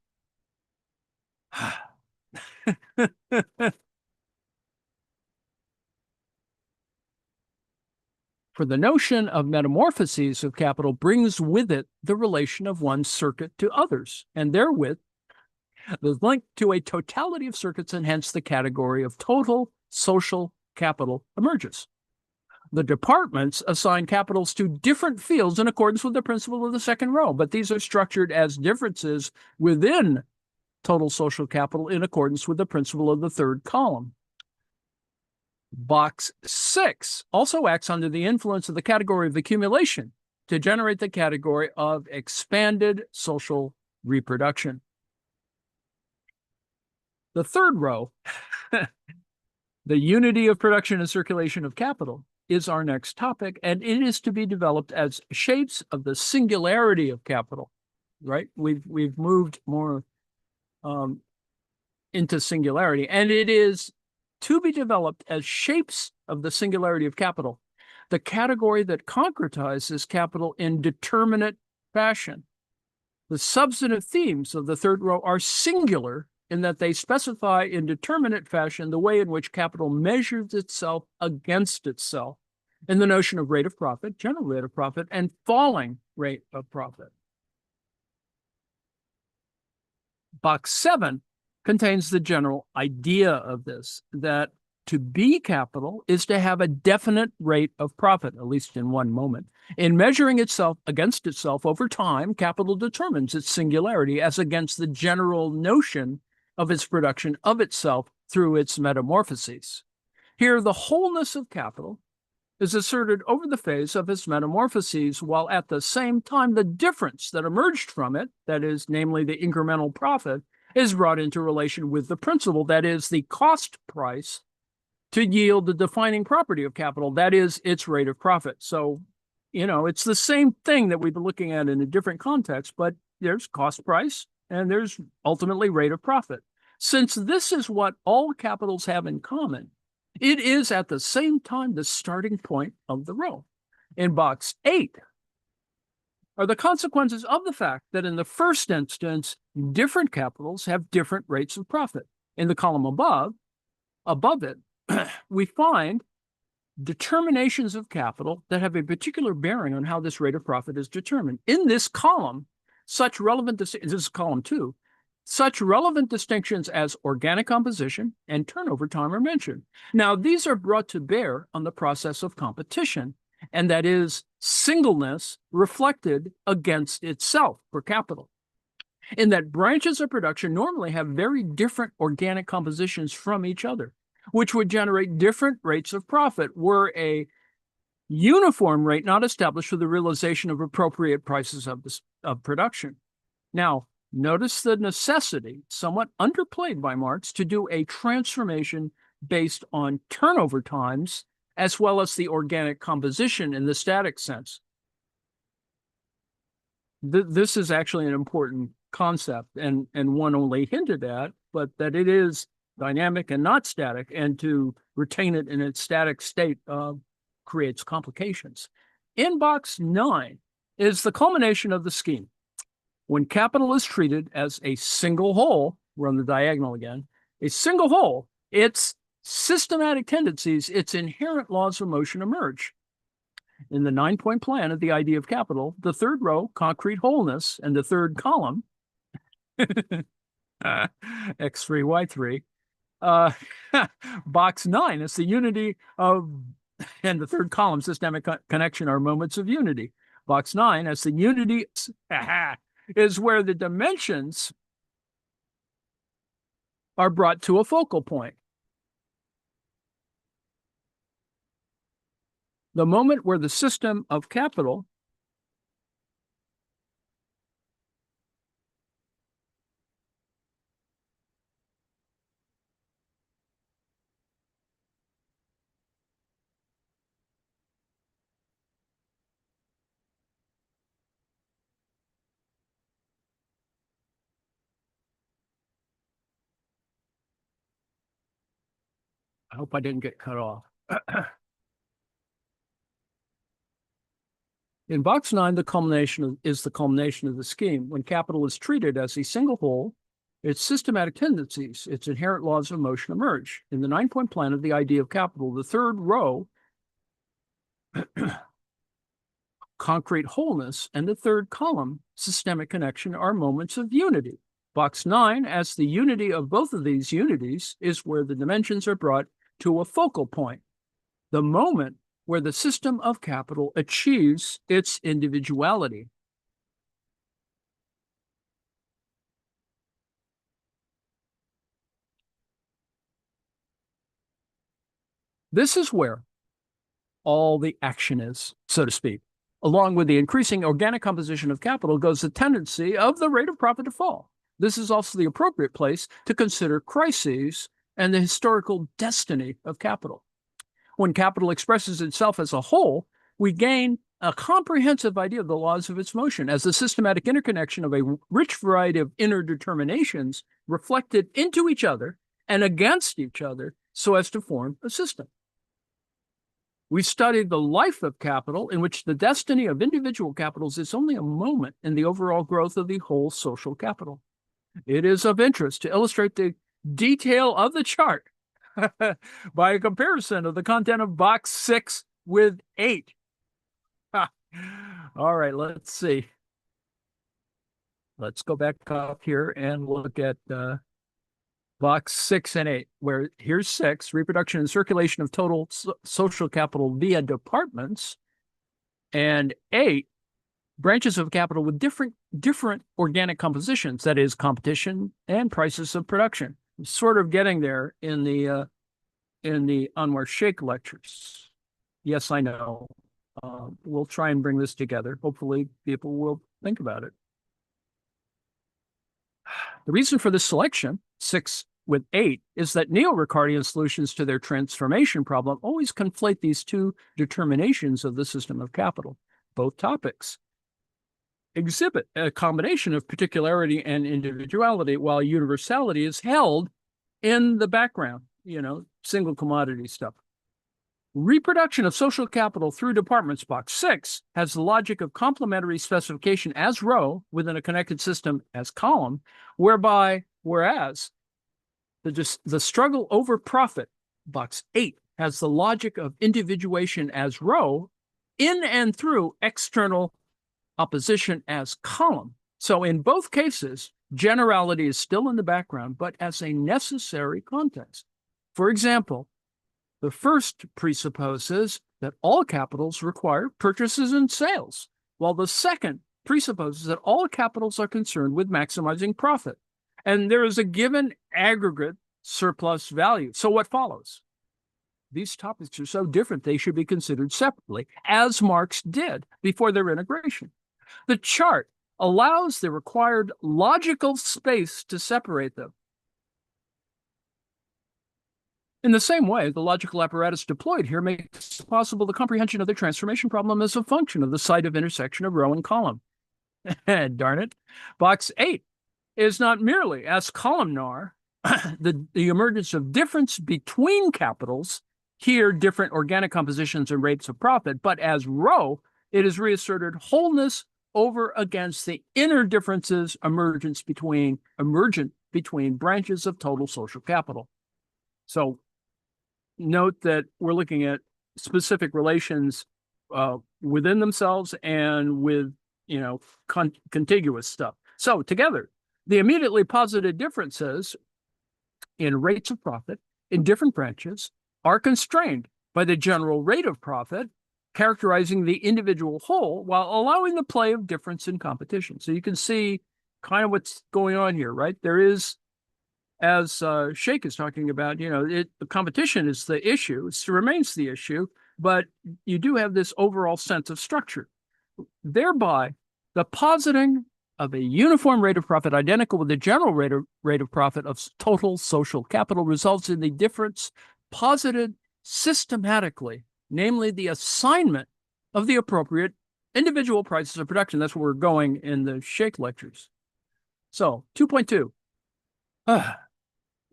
For the notion of metamorphoses of capital brings with it the relation of one circuit to others, and therewith the link to a totality of circuits, and hence the category of total social capital emerges. The departments assign capitals to different fields in accordance with the principle of the second row, but these are structured as differences within total social capital in accordance with the principle of the third column. Box 6 also acts under the influence of the category of accumulation to generate the category of expanded social reproduction. The third row, the unity of production and circulation of capital, is our next topic, and it is to be developed as shapes of the singularity of capital, right? We've moved more into singularity, and it is to be developed as shapes of the singularity of capital, the category that concretizes capital in determinate fashion. The substantive themes of the third row are singular in that they specify in determinate fashion the way in which capital measures itself against itself in the notion of rate of profit, general rate of profit, and falling rate of profit. Box 7 contains the general idea of this, that to be capital is to have a definite rate of profit, at least in one moment. In measuring itself against itself over time, capital determines its singularity as against the general notion of its production of itself through its metamorphoses. Here, the wholeness of capital is asserted over the face of its metamorphoses, while at the same time the difference that emerged from it, that is, namely the incremental profit, is brought into relation with the principle, that is, the cost price, to yield the defining property of capital, that is, its rate of profit. So, it's the same thing that we've been looking at in a different context, but there's cost price and there's ultimately rate of profit. Since this is what all capitals have in common, it is at the same time the starting point of the row. In box 8 are the consequences of the fact that in the first instance, different capitals have different rates of profit. In the column above it, we find determinations of capital that have a particular bearing on how this rate of profit is determined. In this column, this is column 2, such relevant distinctions as organic composition and turnover time are mentioned. Now, these are brought to bear on the process of competition, and that is singleness reflected against itself for capital. In that branches of production normally have very different organic compositions from each other, which would generate different rates of profit were a uniform rate not established for the realization of appropriate prices of production. Now, notice the necessity, somewhat underplayed by Marx, to do a transformation based on turnover times as well as the organic composition in the static sense. This is actually an important concept and one only hinted at, but that it is dynamic and not static, and to retain it in its static state creates complications. In box 9 is the culmination of the scheme. When capital is treated as a single whole, we're on the diagonal again, a single whole, its systematic tendencies, its inherent laws of motion emerge. In the 9-point plan of the idea of capital, the third row, concrete wholeness, and the third column, X3, Y3, box 9 is the unity of, and the third column, systemic connection, are moments of unity. Box 9 as the unity is where the dimensions are brought to a focal point. The moment where the system of capital I hope I didn't get cut off. In box 9, the culmination is the culmination of the scheme. When capital is treated as a single whole, its systematic tendencies, its inherent laws of motion emerge. In the 9-point plan of the idea of capital, the third row, concrete wholeness, and the third column, systemic connection, are moments of unity. Box 9, as the unity of both of these unities, is where the dimensions are brought to a focal point. The moment where the system of capital achieves its individuality. This is where all the action is, so to speak. Along with the increasing organic composition of capital goes the tendency of the rate of profit to fall. This is also the appropriate place to consider crises and the historical destiny of capital. When capital expresses itself as a whole, we gain a comprehensive idea of the laws of its motion as the systematic interconnection of a rich variety of inner determinations reflected into each other and against each other so as to form a system. We studied the life of capital, in which the destiny of individual capitals is only a moment in the overall growth of the whole social capital. It is of interest to illustrate the detail of the chart by a comparison of the content of box 6 with 8. All right, let's see. Let's go back up here and look at box 6 and 8, where here's 6, reproduction and circulation of total social capital via departments, and 8, branches of capital with different organic compositions, that is, competition and prices of production. I'm sort of getting there in the Anwar Sheikh lectures. Yes, I know. We'll try and bring this together. Hopefully, people will think about it. The reason for this selection, 6 with 8, is that neo-Ricardian solutions to their transformation problem always conflate these two determinations of the system of capital. Both topics exhibit a combination of particularity and individuality, while universality is held in the background, single commodity stuff. Reproduction of social capital through departments, box 6, has the logic of complementary specification as row within a connected system as column, whereas the struggle over profit, box 8, has the logic of individuation as row in and through external opposition as column. So in both cases, generality is still in the background, but as a necessary context. For example, the first presupposes that all capitals require purchases and sales, while the second presupposes that all capitals are concerned with maximizing profit. And there is a given aggregate surplus value. So what follows? These topics are so different, they should be considered separately, as Marx did before their integration. The chart allows the required logical space to separate them. In the same way, the logical apparatus deployed here makes possible the comprehension of the transformation problem as a function of the site of intersection of row and column. Darn it. Box 8 is not merely, as columnar, the emergence of difference between capitals, here different organic compositions and rates of profit, but as row, it is reasserted wholeness over against the inner differences emergent between branches of total social capital. So note that we're looking at specific relations within themselves and with, contiguous stuff. So together, the immediately posited differences in rates of profit in different branches are constrained by the general rate of profit, characterizing the individual whole while allowing the play of difference in competition. So you can see kind of what's going on here, right? There is, as Sheikh is talking about, the competition is the issue. It remains the issue. but you do have this overall sense of structure. Thereby, the positing of a uniform rate of profit identical with the general rate of profit of total social capital results in the difference posited systematically, namely the assignment of the appropriate individual prices of production. That's where we're going in the Shake lectures. So 2.2.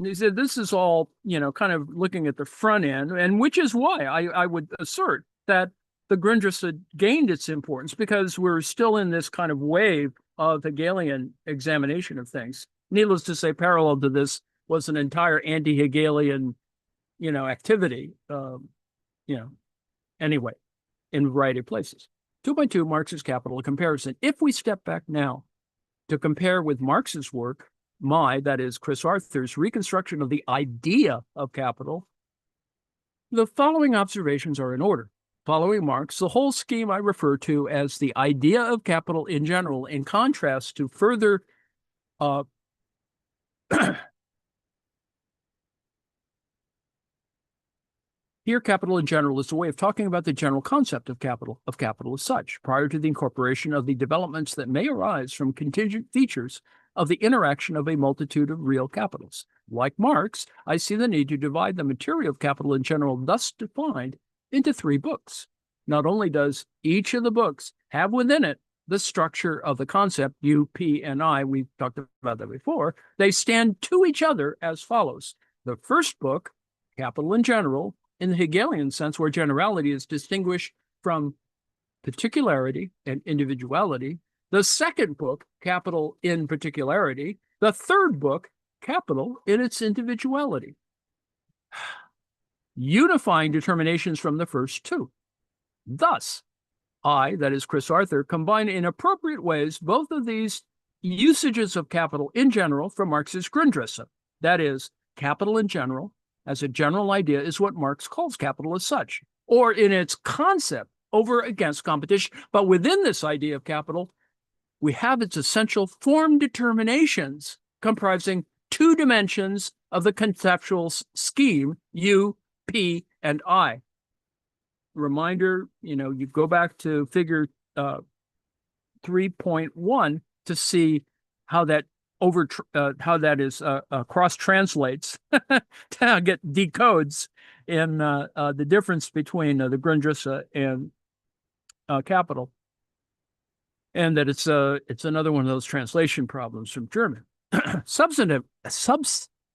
He said this is all, kind of looking at the front end, and which is why I would assert that the Grundrisse had gained its importance, because we're still in this kind of wave of Hegelian examination of things. Needless to say, parallel to this was an entire anti-Hegelian, activity, anyway, in a variety of places. 2.2, Marx's Capital, a comparison. If we step back now to compare with Marx's work, that is Chris Arthur's reconstruction of the idea of capital, the following observations are in order. Following Marx, the whole scheme I refer to as the idea of capital in general, in contrast to further here, capital in general is a way of talking about the general concept of capital as such, prior to the incorporation of the developments that may arise from contingent features of the interaction of a multitude of real capitals. Like Marx, I see the need to divide the material of capital in general, thus defined, into 3 books. Not only does each of the books have within it the structure of the concept, U, P, and I, we've talked about that before, they stand to each other as follows. The first book, Capital in General, in the Hegelian sense, where generality is distinguished from particularity and individuality. The second book, Capital in Particularity. The third book, Capital in its individuality. Unifying determinations from the first 2. Thus, that is Chris Arthur, combine in appropriate ways both of these usages of capital in general from Marx's Grundrisse. That is, capital in general, as a general idea, is what Marx calls capital as such, or in its concept over against competition. But within this idea of capital, we have its essential form determinations comprising 2 dimensions of the conceptual scheme, U, P, and I. Reminder, you go back to figure 3.1 to see how that is cross translates to get decodes in the difference between the Grundrisse and capital, and that it's another one of those translation problems from German.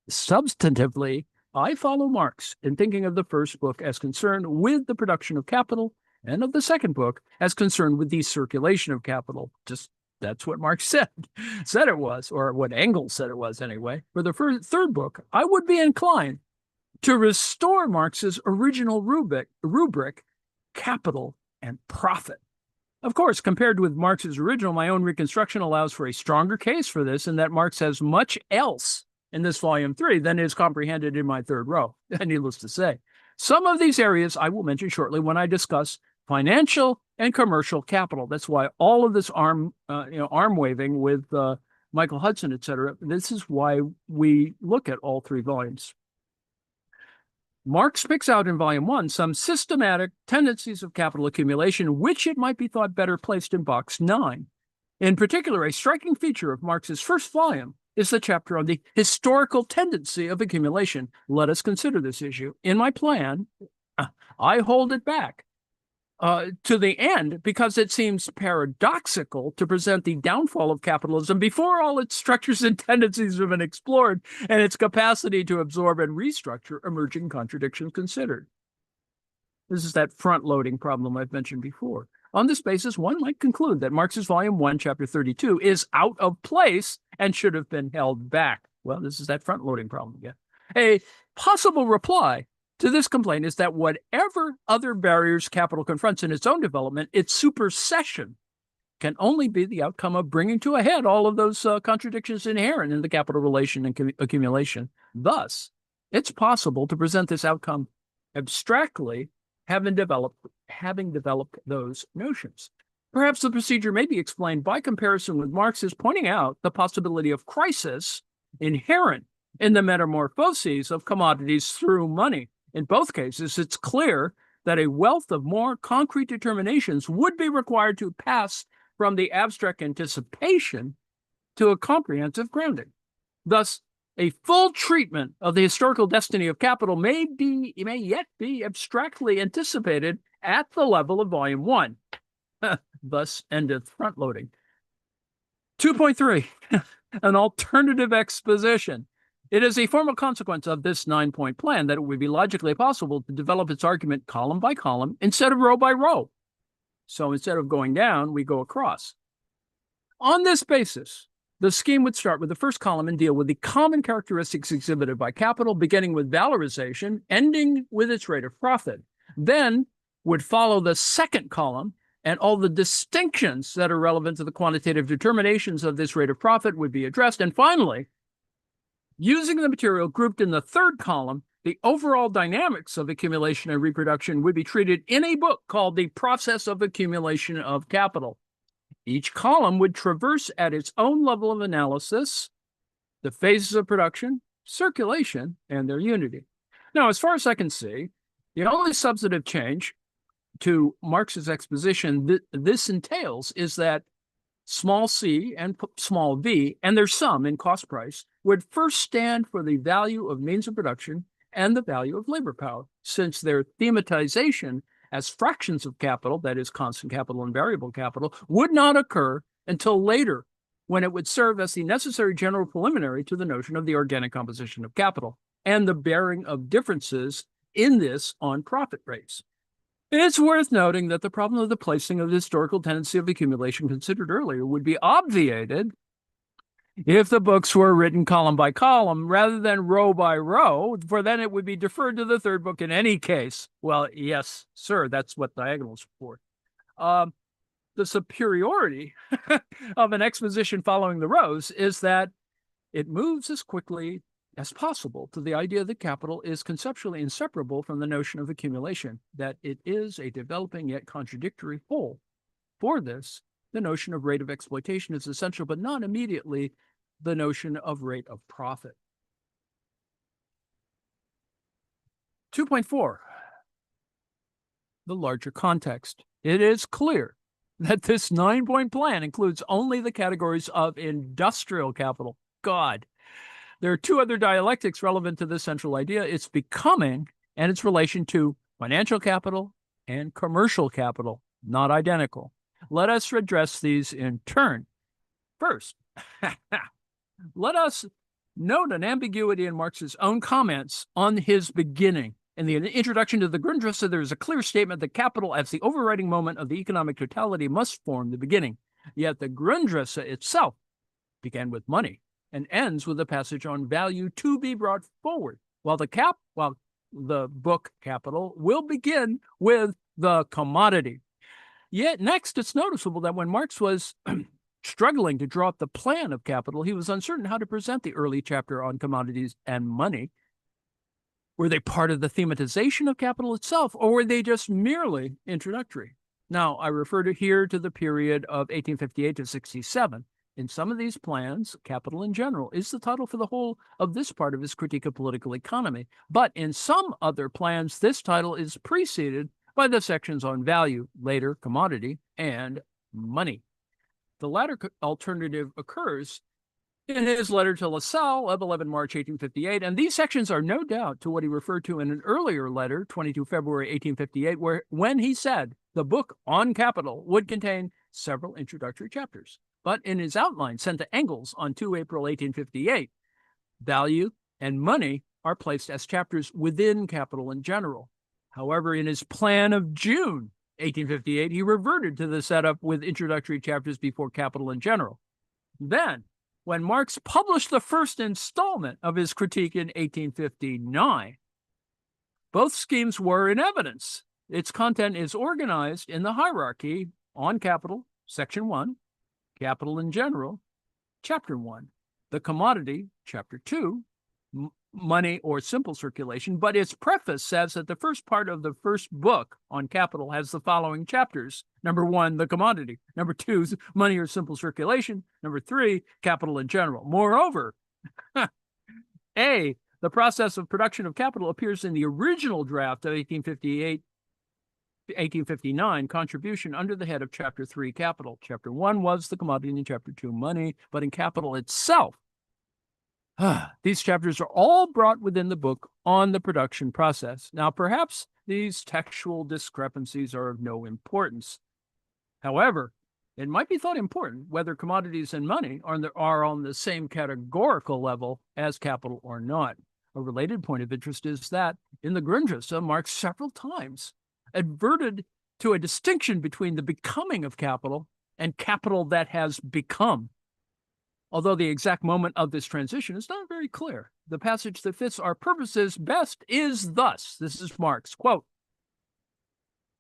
Substantively, I follow Marx in thinking of the first book as concerned with the production of capital, and of the second book as concerned with the circulation of capital. Just that's what Marx said it was, or what Engels said it was anyway. For the third book, I would be inclined to restore Marx's original rubric, capital and profit. Of course, compared with Marx's original, my own reconstruction allows for a stronger case for this, in that Marx has much else in this volume 3 than is comprehended in my third row, needless to say. Some of these areas I will mention shortly when I discuss financial and commercial capital. That's why all of this arm waving with Michael Hudson, et cetera. This is why we look at all 3 volumes. Marx picks out in volume 1 some systematic tendencies of capital accumulation, which it might be thought better placed in box 9. In particular, a striking feature of Marx's first volume is the chapter on the historical tendency of accumulation. Let us consider this issue. In my plan, I hold it back to the end because it seems paradoxical to present the downfall of capitalism before all its structures and tendencies have been explored and its capacity to absorb and restructure emerging contradictions considered. This is that front-loading problem I've mentioned before. On this basis, one might conclude that Marx's Volume 1, Chapter 32 is out of place and should have been held back. Well, this is that front-loading problem again. A possible reply to this complaint is that whatever other barriers capital confronts in its own development, its supersession can only be the outcome of bringing to a head all of those contradictions inherent in the capital relation and accumulation. Thus, it's possible to present this outcome abstractly, having developed those notions. Perhaps the procedure may be explained by comparison with Marx's pointing out the possibility of crisis inherent in the metamorphoses of commodities through money. In both cases, it's clear that a wealth of more concrete determinations would be required to pass from the abstract anticipation to a comprehensive grounding. Thus, a full treatment of the historical destiny of capital may yet be abstractly anticipated at the level of Volume 1. Thus endeth front-loading. 2.3, an alternative exposition. It is a formal consequence of this 9-point plan that it would be logically possible to develop its argument column by column instead of row by row. So instead of going down, we go across. On this basis, the scheme would start with the first column and deal with the common characteristics exhibited by capital, beginning with valorization, ending with its rate of profit. Then would follow the second column, and all the distinctions that are relevant to the quantitative determinations of this rate of profit would be addressed. And finally, using the material grouped in the third column, the overall dynamics of accumulation and reproduction would be treated in a book called The Process of Accumulation of Capital. Each column would traverse at its own level of analysis the phases of production, circulation, and their unity. Now, as far as I can see, the only substantive change to Marx's exposition this entails is that small c and small v and their sum in cost price would first stand for the value of means of production and the value of labor power, since their thematization as fractions of capital, that is constant capital and variable capital, would not occur until later, when it would serve as the necessary general preliminary to the notion of the organic composition of capital and the bearing of differences in this on profit rates. It's worth noting that the problem of the placing of the historical tendency of accumulation considered earlier would be obviated if the books were written column by column rather than row by row, for then it would be deferred to the third book in any case. Well, yes, sir, that's what diagonals are for. The superiority of an exposition following the rows is that it moves as quickly as possible to the idea that capital is conceptually inseparable from the notion of accumulation, that it is a developing yet contradictory whole. For this, the notion of rate of exploitation is essential, but not immediately the notion of rate of profit. 2.4, the larger context. It is clear that this 9-point plan includes only the categories of industrial capital. God. There are two other dialectics relevant to this central idea: its becoming and its relation to financial capital and commercial capital, not identical. Let us address these in turn. First, let us note an ambiguity in Marx's own comments on his beginning. In the introduction to the Grundrisse, there is a clear statement that capital, as the overriding moment of the economic totality, must form the beginning. Yet the Grundrisse itself began with money and ends with a passage on value to be brought forward, while the book Capital will begin with the commodity. Yet next, it's noticeable that when Marx was struggling to draw up the plan of capital, he was uncertain how to present the early chapter on commodities and money. Were they part of the thematization of capital itself, or were they just merely introductory? Now, I refer to the period of 1858 to 67. In some of these plans, Capital in General is the title for the whole of this part of his critique of political economy. But in some other plans, this title is preceded by the sections on value, later commodity, and money. The latter alternative occurs in his letter to LaSalle of 11 March 1858, and these sections are no doubt to what he referred to in an earlier letter, 22 February 1858, when he said the book on capital would contain several introductory chapters. But in his outline sent to Engels on 2 April 1858, value and money are placed as chapters within Capital in General. However, in his plan of June 1858, he reverted to the setup with introductory chapters before Capital in General. Then, when Marx published the first installment of his critique in 1859, both schemes were in evidence. Its content is organized in the hierarchy on Capital, Section 1, Capital in General, Chapter 1, the commodity, Chapter 2, money or simple circulation, but its preface says that the first part of the first book on capital has the following chapters. Number 1, the commodity. Number 2, money or simple circulation. Number 3, capital in general. Moreover, A, the process of production of capital appears in the original draft of 1858 1859 contribution under the head of Chapter 3, Capital. Chapter 1 was the commodity and Chapter 2, money, but in Capital itself, these chapters are all brought within the book on the production process. Now, perhaps these textual discrepancies are of no importance. However, it might be thought important whether commodities and money are on the same categorical level as capital or not. A related point of interest is that in the Grundrisse, Marx several times adverted to a distinction between the becoming of capital and capital that has become. Although the exact moment of this transition is not very clear, the passage that fits our purposes best is thus. This is Marx, quote,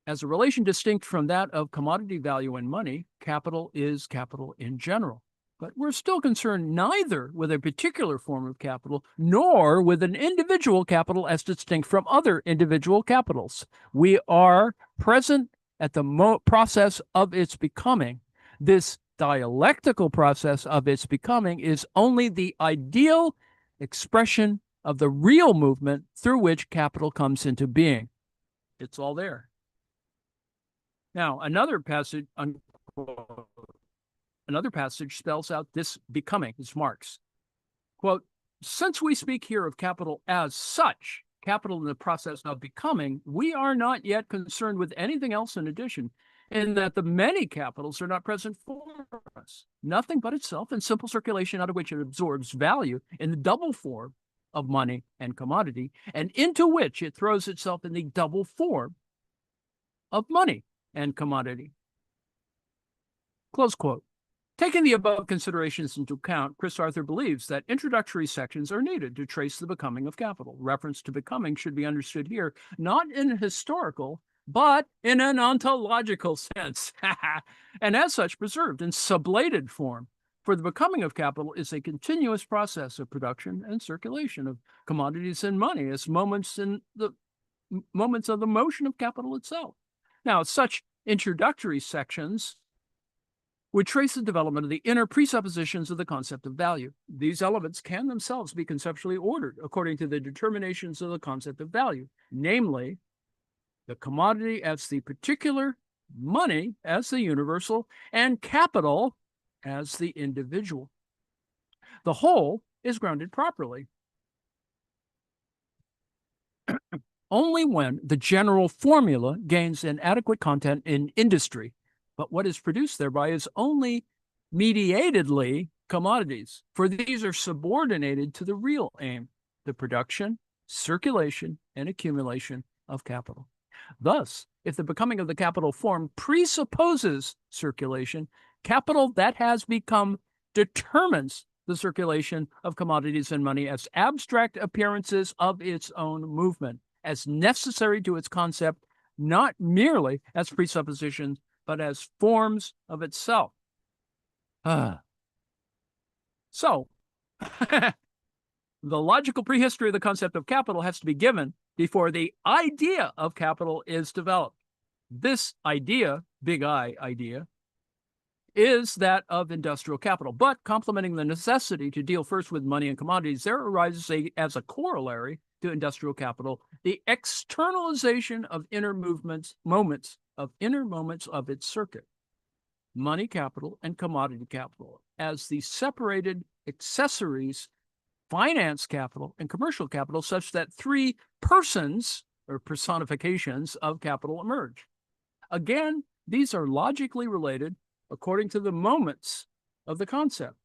as a relation distinct from that of commodity value and money, capital is capital in general. But we're still concerned neither with a particular form of capital nor with an individual capital as distinct from other individual capitals. We are present at the process of its becoming. This dialectical process of its becoming is only the ideal expression of the real movement through which capital comes into being. It's all there. Now, another passage, unquote, another passage spells out this becoming, is Marx. Quote, since we speak here of capital as such, capital in the process of becoming, we are not yet concerned with anything else in addition, in that the many capitals are not present for us. Nothing but itself and simple circulation out of which it absorbs value in the double form of money and commodity, and into which it throws itself in the double form of money and commodity. Close quote. Taking the above considerations into account, Chris Arthur believes that introductory sections are needed to trace the becoming of capital. Reference to becoming should be understood here, not in a historical, but in an ontological sense, and as such preserved in sublated form. For the becoming of capital is a continuous process of production and circulation of commodities and money as moments of the motion of capital itself. Now, such introductory sections would trace the development of the inner presuppositions of the concept of value. These elements can themselves be conceptually ordered according to the determinations of the concept of value, namely, the commodity as the particular, money as the universal, and capital as the individual. The whole is grounded properly only when the general formula gains an adequate content in industry, but what is produced thereby is only mediatedly commodities, for these are subordinated to the real aim, the production, circulation, and accumulation of capital. Thus, if the becoming of the capital form presupposes circulation, capital that has become determines the circulation of commodities and money as abstract appearances of its own movement, as necessary to its concept, not merely as presuppositions, but as forms of itself. So, the logical prehistory of the concept of capital has to be given before the idea of capital is developed. This idea, big I idea, is that of industrial capital. But complementing the necessity to deal first with money and commodities, there arises as a corollary to industrial capital, the externalization of moments of its circuit, money capital and commodity capital, as the separated accessories, finance capital and commercial capital, such that three persons or personifications of capital emerge. Again, these are logically related according to the moments of the concept.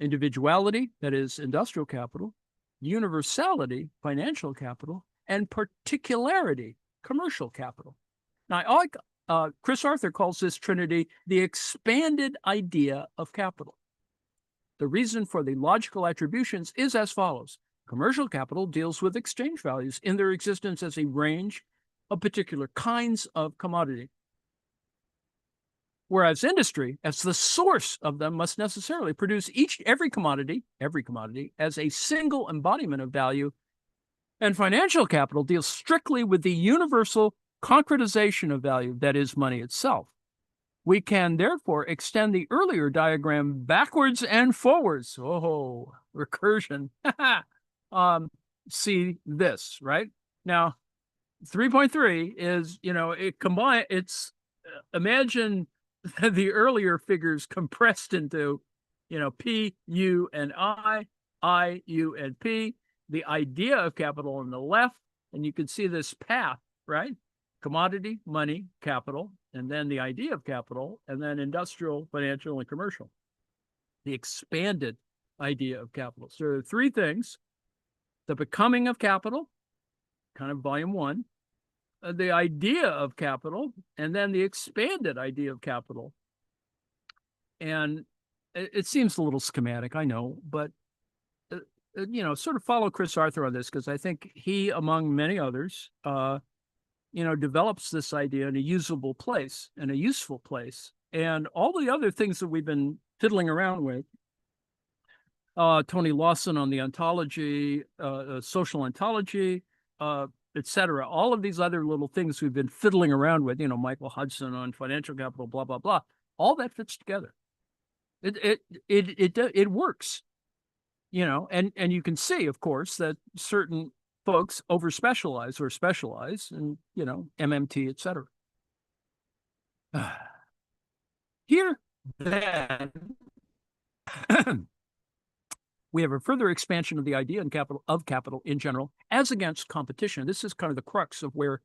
Individuality, that is industrial capital, universality, financial capital, and particularity, commercial capital. Now, Chris Arthur calls this trinity the expanded idea of capital. The reason for the logical attributions is as follows. Commercial capital deals with exchange values in their existence as a range of particular kinds of commodity, whereas industry, as the source of them, must necessarily produce every commodity as a single embodiment of value, and financial capital deals strictly with the universal concretization of value, that is, money itself. We can therefore extend the earlier diagram backwards and forwards. Oh, recursion. See this, right? Now, 3.3 is, imagine the earlier figures compressed into, P, U, and I, U, and P, the idea of capital on the left, and you can see this path, right? Commodity, money, capital, and then the idea of capital, and then industrial, financial, and commercial. The expanded idea of capital. So there are three things: the becoming of capital, kind of volume one, the idea of capital, and then the expanded idea of capital. And it seems a little schematic, I know, but sort of follow Chris Arthur on this, because I think he, among many others, develops this idea in a usable place, in a useful place. And all the other things that we've been fiddling around with, Tony Lawson on the ontology, social ontology, etc. All of these other little things we've been fiddling around with, Michael Hudson on financial capital, blah, blah, blah. All that fits together. It works, and you can see, of course, that certain folks over specialize or specialize in, MMT, etc. Here, then, we have a further expansion of the idea and capital in general as against competition. This is kind of the crux of where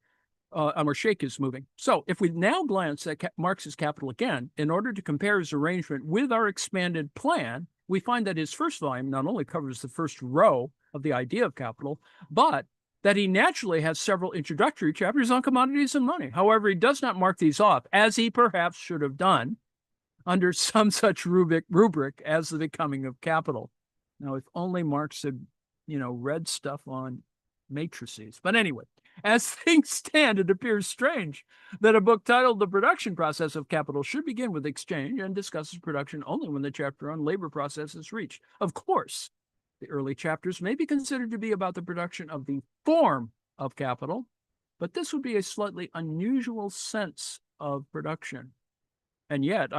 Amar Sheikh is moving. So if we now glance at Marx's Capital again, in order to compare his arrangement with our expanded plan, we find that his first volume not only covers the first row of the idea of capital, but that he naturally has several introductory chapters on commodities and money. However, he does not mark these off, as he perhaps should have done, under some such rubric as the becoming of capital. Now, if only Marx had, read stuff on matrices. But anyway, as things stand, it appears strange that a book titled The Production Process of Capital should begin with exchange and discusses production only when the chapter on labor process is reached. Of course, the early chapters may be considered to be about the production of the form of capital, but this would be a slightly unusual sense of production. And yet,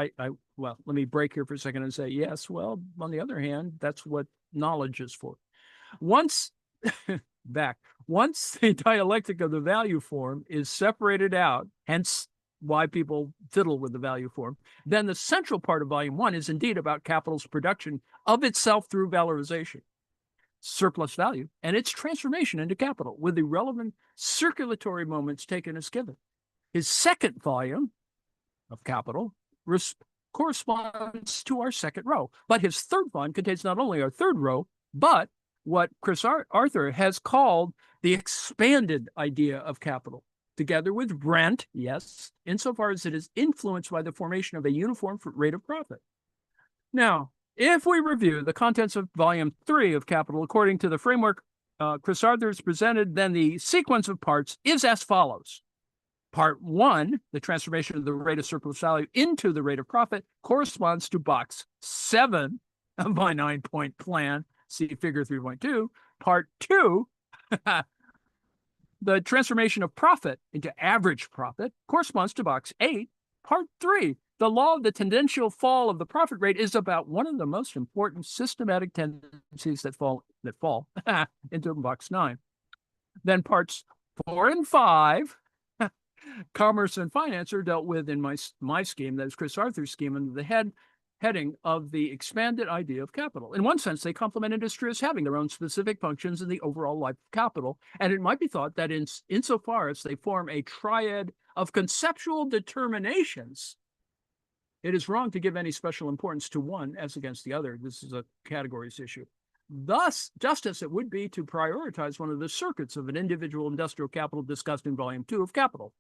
well, let me break here for a second and say, yes, well, on the other hand, that's what knowledge is for. Once the dialectic of the value form is separated out, hence why people fiddle with the value form, then the central part of volume one is indeed about capital's production of itself through valorization, surplus value, and its transformation into capital, with the relevant circulatory moments taken as given. His second volume of Capital corresponds to our second row, but his third volume contains not only our third row, but what Chris Arthur has called the expanded idea of capital, together with rent, yes, insofar as it is influenced by the formation of a uniform rate of profit. Now, if we review the contents of volume 3 of Capital according to the framework Chris Arthur has presented, then the sequence of parts is as follows. Part 1, the transformation of the rate of surplus value into the rate of profit, corresponds to box 7 of my 9-point plan, see figure 3.2. Part 2, the transformation of profit into average profit, corresponds to box 8. Part 3, the law of the tendential fall of the profit rate, is about one of the most important systematic tendencies that fall into box 9. Then parts 4 and 5, commerce and finance, are dealt with in my scheme, that is Chris Arthur's scheme, under the heading of the expanded idea of capital. In one sense, they complement industry as having their own specific functions in the overall life of capital, and it might be thought that insofar as they form a triad of conceptual determinations, it is wrong to give any special importance to one as against the other. This is a categories issue. Thus, just as it would be to prioritize one of the circuits of an individual industrial capital discussed in volume 2 of Capital.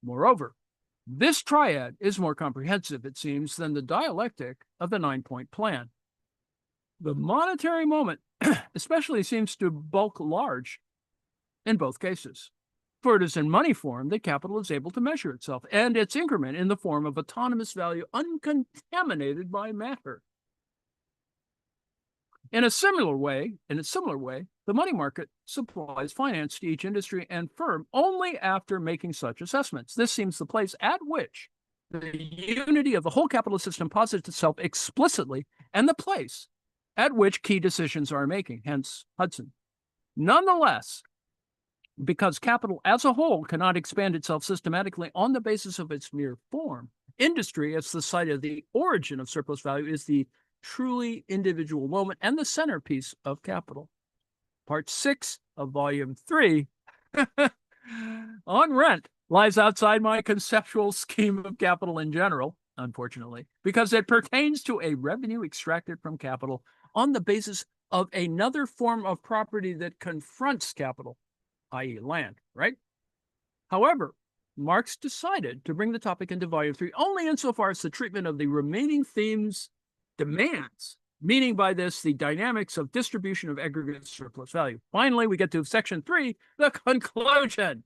Moreover, this triad is more comprehensive, it seems, than the dialectic of the 9-point plan. The monetary moment especially seems to bulk large in both cases, for it is in money form that capital is able to measure itself, and its increment in the form of autonomous value uncontaminated by matter. In a similar way, the money market supplies finance to each industry and firm only after making such assessments. This seems the place at which the unity of the whole capitalist system posits itself explicitly, and the place at which key decisions are making, hence Hudson. Nonetheless, because capital as a whole cannot expand itself systematically on the basis of its mere form. Industry, as the site of the origin of surplus value, is the truly individual moment and the centerpiece of capital. Part 6 of Volume 3 on rent lies outside my conceptual scheme of capital in general, unfortunately, because it pertains to a revenue extracted from capital on the basis of another form of property that confronts capital, i.e. land, right? However, Marx decided to bring the topic into Volume 3 only insofar as the treatment of the remaining themes demands, meaning by this the dynamics of distribution of aggregate surplus value. Finally, we get to Section 3, the conclusion.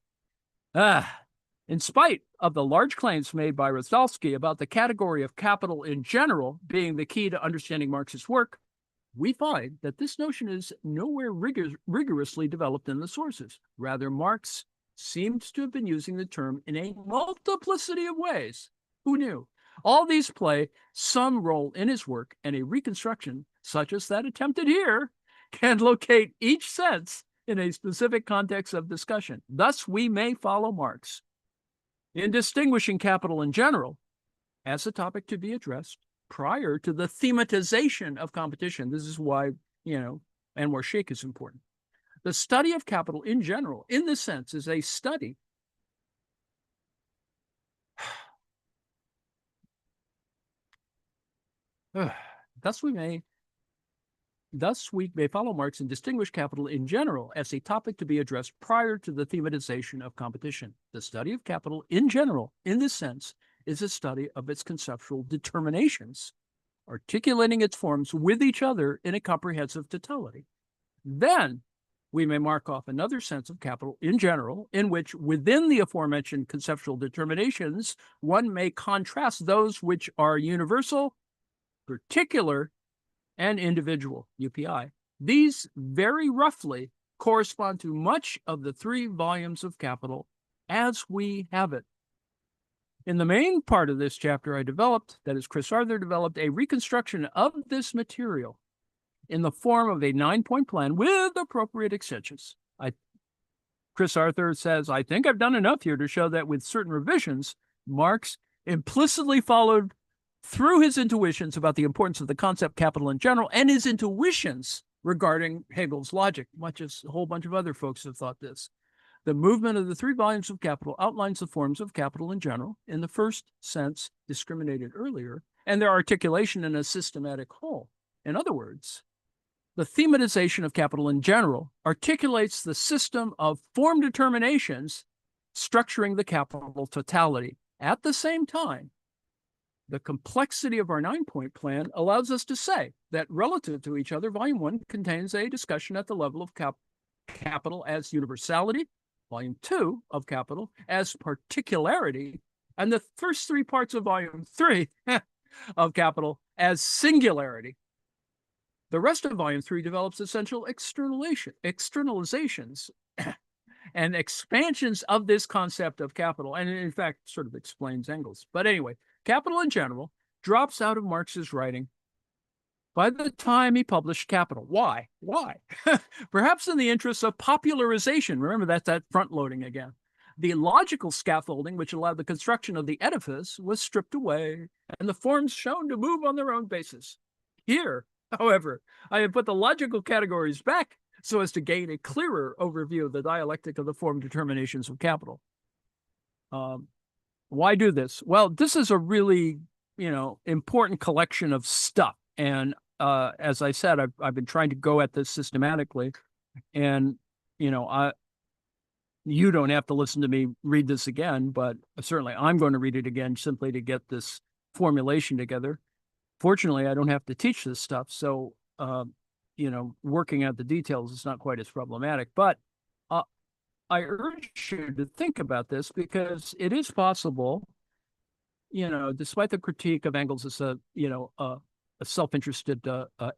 In spite of the large claims made by Rostalski about the category of capital in general being the key to understanding Marx's work, we find that this notion is nowhere rigorously developed in the sources. Rather, Marx seems to have been using the term in a multiplicity of ways. Who knew? All these play some role in his work, and a reconstruction, such as that attempted here, can locate each sense in a specific context of discussion. Thus, we may follow Marx in distinguishing capital in general as a topic to be addressed prior to the thematization of competition. This is why, Anwar Sheikh is important. The study of capital in general, in this sense, is a study Thus we may follow Marx and distinguish capital in general as a topic to be addressed prior to the thematization of competition. The study of capital in general, in this sense, is a study of its conceptual determinations, articulating its forms with each other in a comprehensive totality. Then we may mark off another sense of capital in general, in which within the aforementioned conceptual determinations, one may contrast those which are universal, particular, and individual, UPI. These very roughly correspond to much of the 3 volumes of Capital as we have it. In the main part of this chapter, Chris Arthur developed a reconstruction of this material in the form of a 9-point plan with appropriate extensions. Chris Arthur says, I think I've done enough here to show that with certain revisions, Marx implicitly followed through his intuitions about the importance of the concept capital in general and his intuitions regarding Hegel's logic, much as a whole bunch of other folks have thought this. The movement of the 3 volumes of Capital outlines the forms of capital in general, in the first sense discriminated earlier, and their articulation in a systematic whole. In other words, the thematization of capital in general articulates the system of form determinations structuring the capital totality. At the same time, the complexity of our 9-point plan allows us to say that relative to each other, Volume 1 contains a discussion at the level of capital as universality, Volume 2 of capital as particularity, and the first 3 parts of Volume 3 of capital as singularity. The rest of Volume 3 develops essential externalizations and expansions of this concept of capital, and in fact sort of explains Engels. But anyway, Capital in general drops out of Marx's writing by the time he published Capital. Why? Perhaps in the interest of popularization. Remember, that's that front loading again. The logical scaffolding which allowed the construction of the edifice was stripped away, and the forms shown to move on their own basis. Here, however, I have put the logical categories back so as to gain a clearer overview of the dialectic of the form determinations of capital. Why do this? Well, this is a really, important collection of stuff. And as I said, I've been trying to go at this systematically. And, you don't have to listen to me read this again, but certainly I'm going to read it again simply to get this formulation together. Fortunately, I don't have to teach this stuff. So, working out the details is not quite as problematic. But I urge you to think about this because it is possible, despite the critique of Engels as a self-interested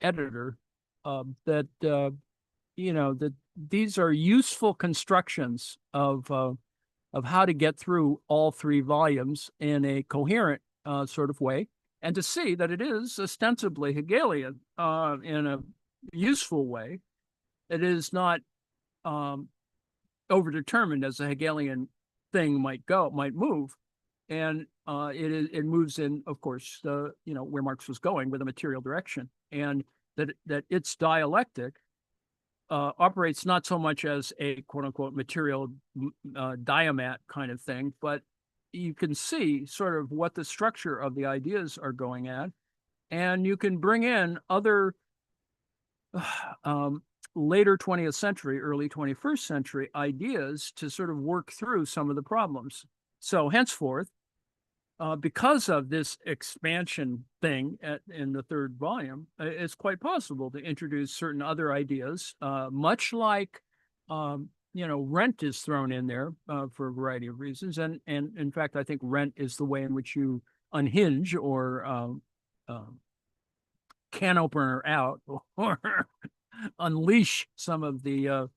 editor, that these are useful constructions of how to get through all 3 volumes in a coherent sort of way, and to see that it is ostensibly Hegelian in a useful way. It is not overdetermined as the Hegelian thing might move. And it moves in, of course, where Marx was going with a material direction, and that its dialectic operates not so much as a quote unquote material diamat kind of thing, but you can see sort of what the structure of the ideas are going at, and you can bring in other later 20th century, early 21st century ideas to sort of work through some of the problems. So henceforth, because of this expansion thing in the third volume, it's quite possible to introduce certain other ideas, much like, rent is thrown in there for a variety of reasons. And in fact, I think rent is the way in which you unhinge or can opener out or unleash some of the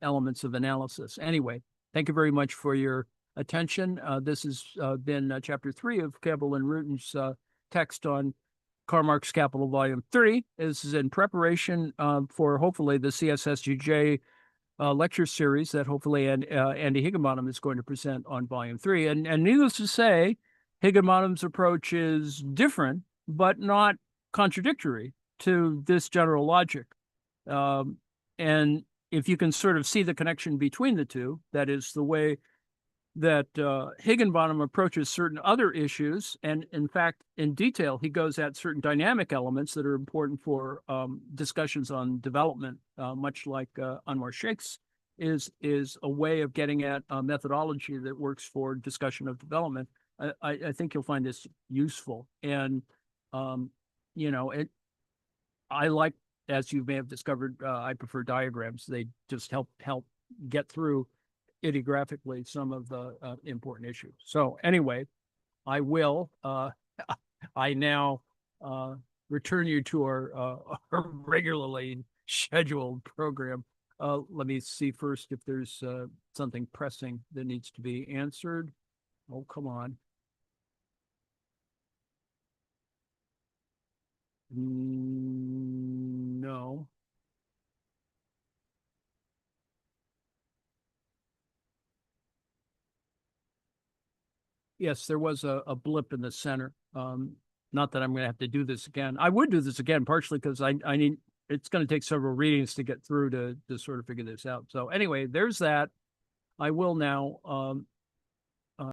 elements of analysis. Anyway, thank you very much for your attention. This has been chapter 3 of Campbell and Reuten's text on Karl Marx Capital, Volume 3. This is in preparation for hopefully the CSSGJ lecture series that hopefully Andy Higginbottom is going to present on Volume 3. And needless to say, Higginbottom's approach is different, but not contradictory to this general logic. And if you can sort of see the connection between the two, that is the way that Higginbottom approaches certain other issues, and in fact, in detail, he goes at certain dynamic elements that are important for discussions on development, much like Anwar Sheikh's is a way of getting at a methodology that works for discussion of development. I think you'll find this useful, and I like, as you may have discovered, I prefer diagrams. They just help get through idiographically some of the important issues. So anyway, I will I now return you to our regularly scheduled program. Let me see first if there's something pressing that needs to be answered. Oh, come on. No. Yes, there was a blip in the center. Not that I'm going to have to do this again. I would do this again, partially because I need, it's going to take several readings to get through to sort of figure this out. So anyway, there's that. I will now